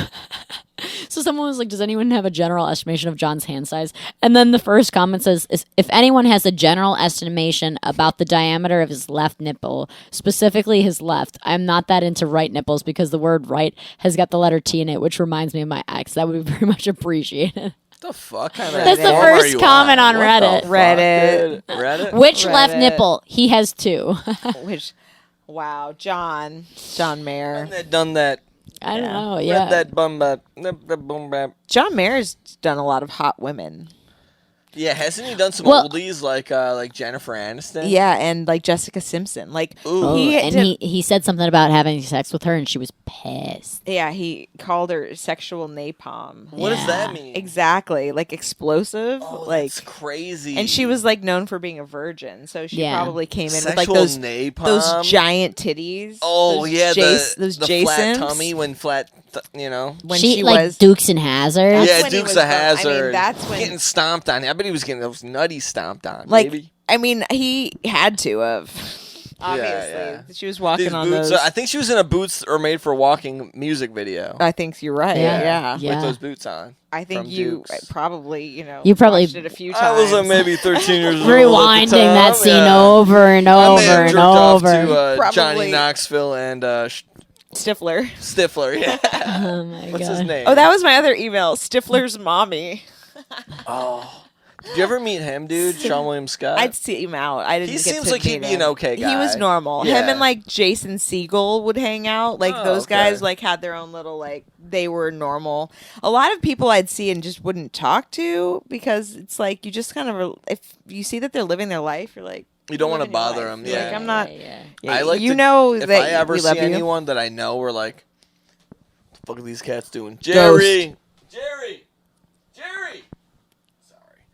So someone was like, does anyone have a general estimation of John's hand size? And then the first comment says, if anyone has a general estimation about the diameter of his left nipple, specifically his left, I'm not that into right nipples because the word right has got the letter T in it, which reminds me of my ex. That would be very much appreciated. What the fuck kind of That's the form first are you comment on What the Reddit. fuck, Reddit. dude? Reddit. Which left Reddit. nipple? He has 2. which, wow, John Mayer. Done that. I don't know. Read Yeah. that bum bap. That bum bap. John Mayer's done a lot of hot women. Yeah, hasn't he done some Well- oldies like Jennifer Aniston? Yeah, and like Jessica Simpson. Like Ooh. And he said something about having sex with her, and she was pissed. he called her sexual napalm. What does that Yeah. mean? Exactly, like explosive, Oh, like. that's crazy. And she was like known for being a virgin, so she Yeah. probably came in with Sexual like napalm. those giant titties. Oh those yeah, those the Jasons. flat tummy when flat, when she she like was Dukes and Hazard. That's yeah, when he Dukes was of I mean, Hazzard. that's when- getting stomped on. I bet he was getting those nutty stomped on. like. baby. I mean, he had to have. Obviously, yeah. she was walking These on boots. those. I think she was in a Boots or Made for Walking music video I think you're right. Yeah. Yeah, Yeah. with those boots on. I think from you Dukes. probably You probably- watched it a few times. I was maybe 13 years old. Rewinding at the time. that scene yeah. over and I over may have and jerked off over. to Johnny Probably- Knoxville and Stifler. Stifler. Yeah. Oh my What's god. his name? Oh, that was my other email. Stifler's mommy. Oh. Did you ever meet him, dude? Sean William Scott? I'd see him out. I didn't. He get seems to like he'd meet be an him. okay He guy. was normal. Him Yeah. and like Jason Segel would hang out. Like Oh, those okay. guys like had their own little like they were normal. A lot of people I'd see and just wouldn't talk to because it's like you just kind of if you see that they're living their life, you're like You don't want to living your bother life. him. You're Yeah. like I'm not. Yeah. Yeah, I like you to- know if that I ever we see love you. anyone that I know, we're like, what the fuck are these cats doing? Jerry! Jerry! Sorry.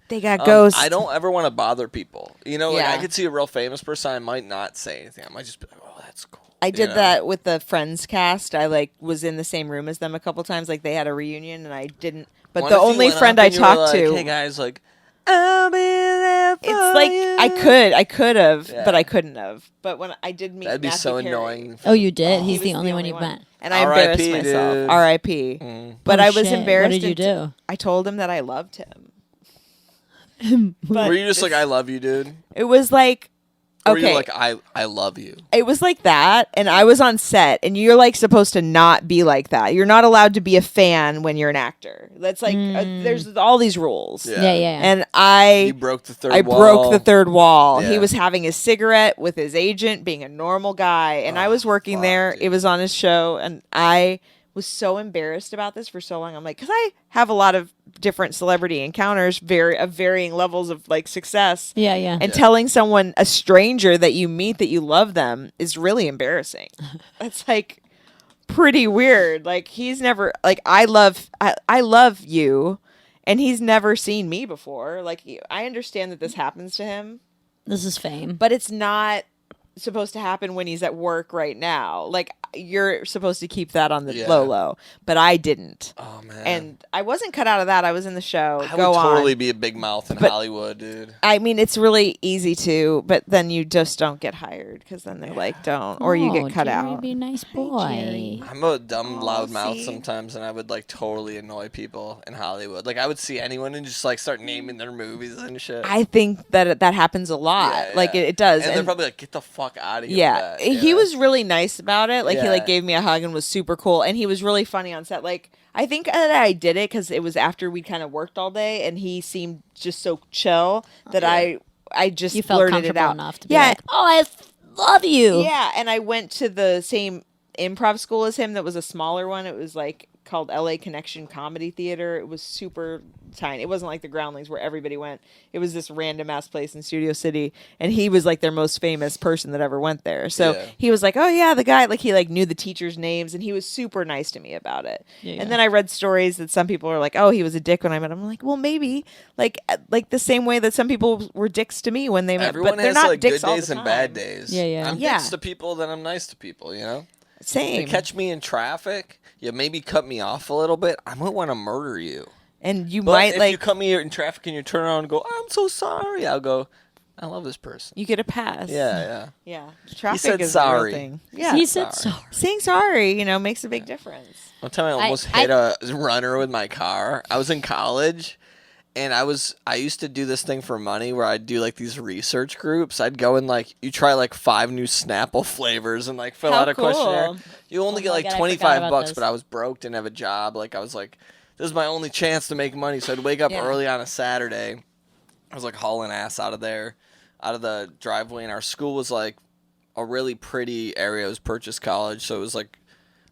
They got ghosts. I don't ever want to bother people. You know, like Yeah. I could see a real famous person, I might not say anything. I might just be like, oh, that's cool. I You did know? that with the Friends cast. I like was in the same room as them a couple times. Like they had a reunion, and I didn't. But What the if you only went friend up I and you were talked like, to, hey guys, like, I'll be there for It's like you. I could have, Yeah. but I couldn't have. But when I did meet That'd be Matthew so Perry, annoying. Oh, you did? he He's was the only one you've met. and I R.I.P., embarrassed myself. dude. R.I.P. But Oh, I was shit. embarrassed. What did you do? I told him that I loved him. But Were you just like, I love you, dude? it was like, Or were you okay, like, I love you? it was like that, and I was on set, and you're like supposed to not be like that. You're not allowed to be a fan when you're an actor. That's like there's all these rules. Yeah. Yeah. And You broke the third I wall. broke the third wall. He Yeah. was having his cigarette with his agent, being a normal guy, and I was working there. dude. It was on his show, and I was so embarrassed about this for so long. I'm like, because I have a lot of different celebrity encounters, of varying levels of like success. Yeah. And telling someone, a stranger that you meet, that you love them is really embarrassing. That's like pretty weird. Like he's never like I love you, and he's never seen me before. Like I understand that this happens to him, This is fame. but it's not supposed to happen when he's at work right now. Like you're supposed to keep that on the Yeah. low, but I didn't. Oh man. And I wasn't cut out of that. I was in the show. I Go would totally on. be a big mouth in But- Hollywood, dude. I mean, it's really easy to, but then you just don't get hired because then they're like, don't, or you Oh, get cut Jerry, out. be a nice boy. Jerry. I'm a dumb, loud mouth see? sometimes, and I would like totally annoy people in Hollywood. Like I would see anyone and just like start naming their movies and shit. I think that happens a lot. Yeah, Like yeah. it does. And, they're probably like, "Get the fuck out of here." yeah, with that, you he know? was really nice about it. Like he like Yeah. gave me a hug and was super cool, and he was really funny on set. Like I think that I did it because it was after we kind of worked all day, and he seemed just so chill that I just You felt blurted it comfortable out. enough to be yeah, like, oh, I love you. yeah, and I went to the same improv school as him. That was a smaller one. It was like called LA Connection Comedy Theater. It was super tiny. It wasn't like the Groundlings where everybody went. It was this random ass place in Studio City, and he was like their most famous person that ever went there. So Yeah. he was like, "Oh yeah, the guy." Like he like knew the teachers' names, and he was super nice to me about it. Yeah. And then I read stories that some people are like, "Oh, he was a dick when I met him." I'm like, "Well, maybe like the same way that some people were dicks to me when they met, Everyone but they're has not like dicks good all days the and bad time. days. Yeah, yeah. I'm Yeah. nice to people, then I'm nice to people. You know. Same. You catch me in traffic, you maybe cut me off a little bit. I might want to murder you. And you But might if like you cut me in traffic and you turn around and go, "I'm so sorry," I'll go, "I love this person." you get a pass. Yeah. Yeah. Traffic said is sorry. a real thing. Yeah. He said sorry. sorry. Saying sorry, makes a big difference. One time I almost I- hit a runner with my car. I was in college, and I used to do this thing for money where I'd do like these research groups. I'd go and like you try like 5 new Snapple flavors and like fill How out a questionnaire. cool. You only Oh get my like God, I forgot 25 about bucks, this. but I was broke, didn't have a job. Like I was like, this is my only chance to make money. So I'd wake up Yeah. early on a Saturday. I was like hauling ass out of the driveway, and our school was like a really pretty area. It was Purchase College, so it was like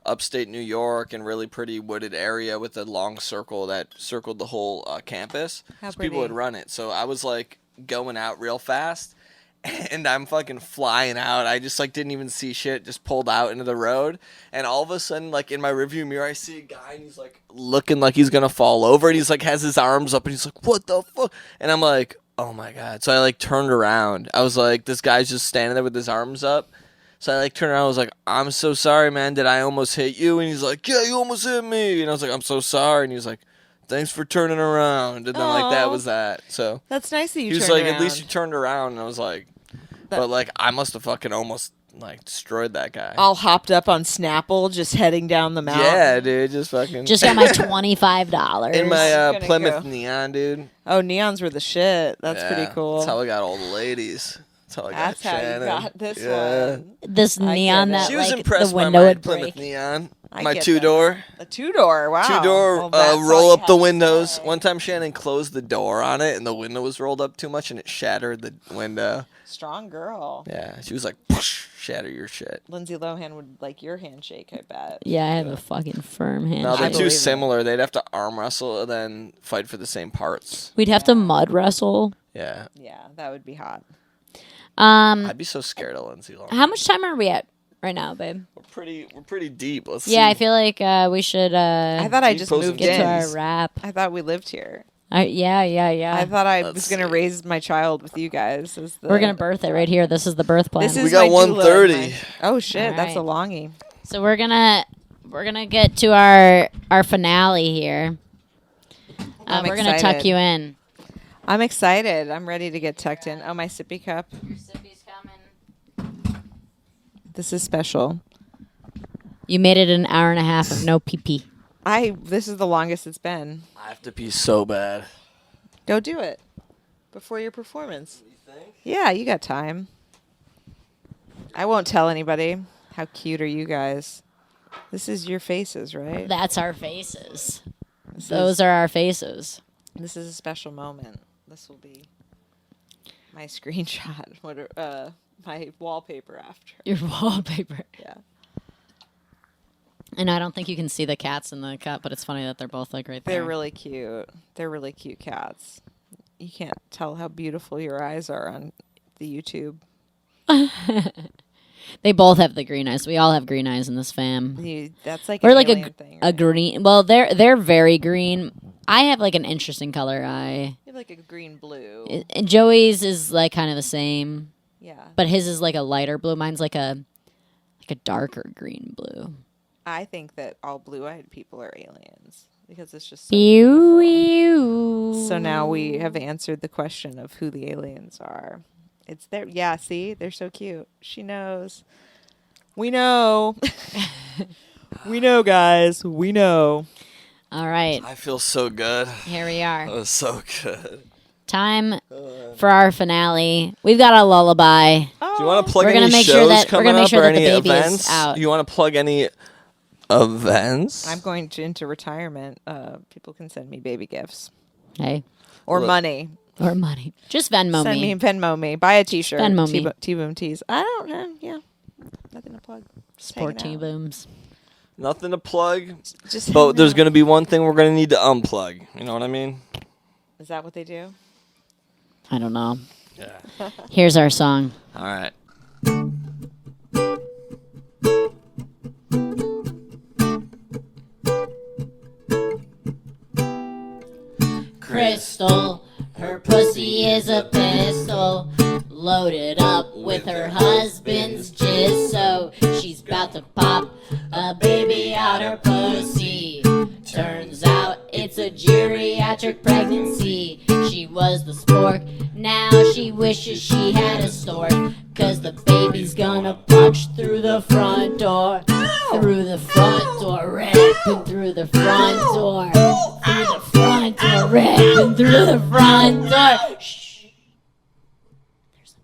upstate New York and really pretty wooded area with a long circle that circled the whole campus. How So people pretty. would run it. So I was like going out real fast, and I'm fucking flying out. I just like didn't even see shit. Just pulled out into the road, and all of a sudden, like in my rearview mirror, I see a guy, and he's like looking like he's gonna fall over, and he's like has his arms up, and he's like, "What the fuck?" And I'm like, "Oh my god!" So I like turned around. I was like, "This guy's just standing there with his arms up." So I like turned around. I was like, "I'm so sorry, man. Did I almost hit you?" And he's like, "Yeah, you almost hit me." And I was like, "I'm so sorry." And he was like, "Thanks for turning around." And then like that Aw. was that. So That's nice that you he was turned like, around. "At least you turned around." And I was like, "But like I must have fucking almost like destroyed that guy." all hopped up on Snapple, just heading down the mountain. Yeah, dude, just fucking Just got my $25. in my Gonna Plymouth go. Neon, dude. Oh, neons were the shit. That's Yeah, pretty cool. That's how I got all the ladies. That's how I got That's how you Shannon. got this Yeah. one. This I neon get it. that She was like impressed the by window my would Plymouth break. Neon. I My get 2-door. A 2-door. Wow. 2-door Well, that's all roll you up the have to windows. say. One time Shannon closed the door on it and the window was rolled up too much and it shattered the window. Strong girl. Yeah, she was like, "Poosh, shatter your shit." Lindsay Lohan would like your handshake, I bet. Yeah, I have a fucking firm hand. No, they're I too believe it. similar. They'd have to arm wrestle and then fight for the same parts. We'd have to mud wrestle. Yeah. Yeah, that would be hot. I'd be so scared of Lindsay Lohan. How much time are we at right now, babe? We're pretty deep. Let's Yeah, see. I feel like we should I thought I keep just posting moved get in. to our Jeez. wrap. I thought we lived here. Yeah. I thought I Let's was going to see. raise my child with you guys. As the, We're gonna birth it right here. This is the birth plan. This is We got my doula and 1:30. my- Oh shit, All that's a right. longie. So we're gonna get to our finale here. I'm we're gonna tuck excited. you in. I'm excited. I'm ready to get tucked in. Oh, my sippy cup. Your sippy's coming. This is special. You made it an hour and a half of no pee-pee. This is the longest it's been. I have to pee so bad. Go do it before your performance. You think? Yeah, you got time. I won't tell anybody. How cute are you guys? This is your faces, right? That's our faces. Those are our faces. This is a special moment. This will be my screenshot. My wallpaper after. Your wallpaper. Yeah. And I don't think you can see the cats in the cup, but it's funny that they're both like right there. They're really cute. They're really cute cats. You can't tell how beautiful your eyes are on the YouTube. They both have the green eyes. We all have green eyes in this fam. That's like We're an like alien thing, a right? green. Well, they're very green. I have like an interesting color eye. You have like a green blue. And Joey's is like kind of the same, Yeah. but his is like a lighter blue. Mine's like a darker green blue. I think that all blue-eyed people are aliens because it's just so Ew, beautiful. ew. So now we have answered the question of who the aliens are. It's there. Yeah, see? They're so cute. She knows. We know. We know, guys. We know. All right, I feel so good. here we are. That was so good. Time for our finale. We've got a lullaby. Do you want to plug We're gonna any make shows sure that- we're coming gonna make up sure or that the any baby is events? out. You want to plug any events? I'm going into retirement. People can send me baby gifts Hey, or Look. money. or money. Just Venmo Send me. me, Venmo me. Buy a T-shirt. Venmo me. T-Boom Tees. I don't know. Yeah, nothing to plug. Just Sport hanging out. T-booms. Nothing to plug. Just But hanging there's out. going to be one thing we're going to need to unplug. You know what I mean? Is that what they do? I don't know. Yeah. Here's our song. All right. Chrystall, her pussy is a pistol, loaded up with her husband's jizz, so she's about to pop a baby out her pussy. Turns out it's a geriatric pregnancy. She was the spork, now she wishes she had a stork, 'cause the baby's gonna punch through the front door. Through the front door, ripping through the front door. Through the front door, ripping through the front door. Shh. There's a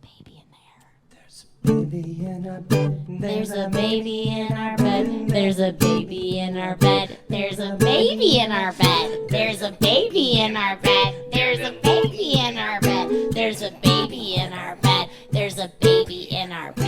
baby in there. There's a baby in our bed. There's a baby in our bed. There's a baby in our bed. There's a baby in our bed. There's a baby in our bed. There's a baby in our bed. There's a baby in our bed.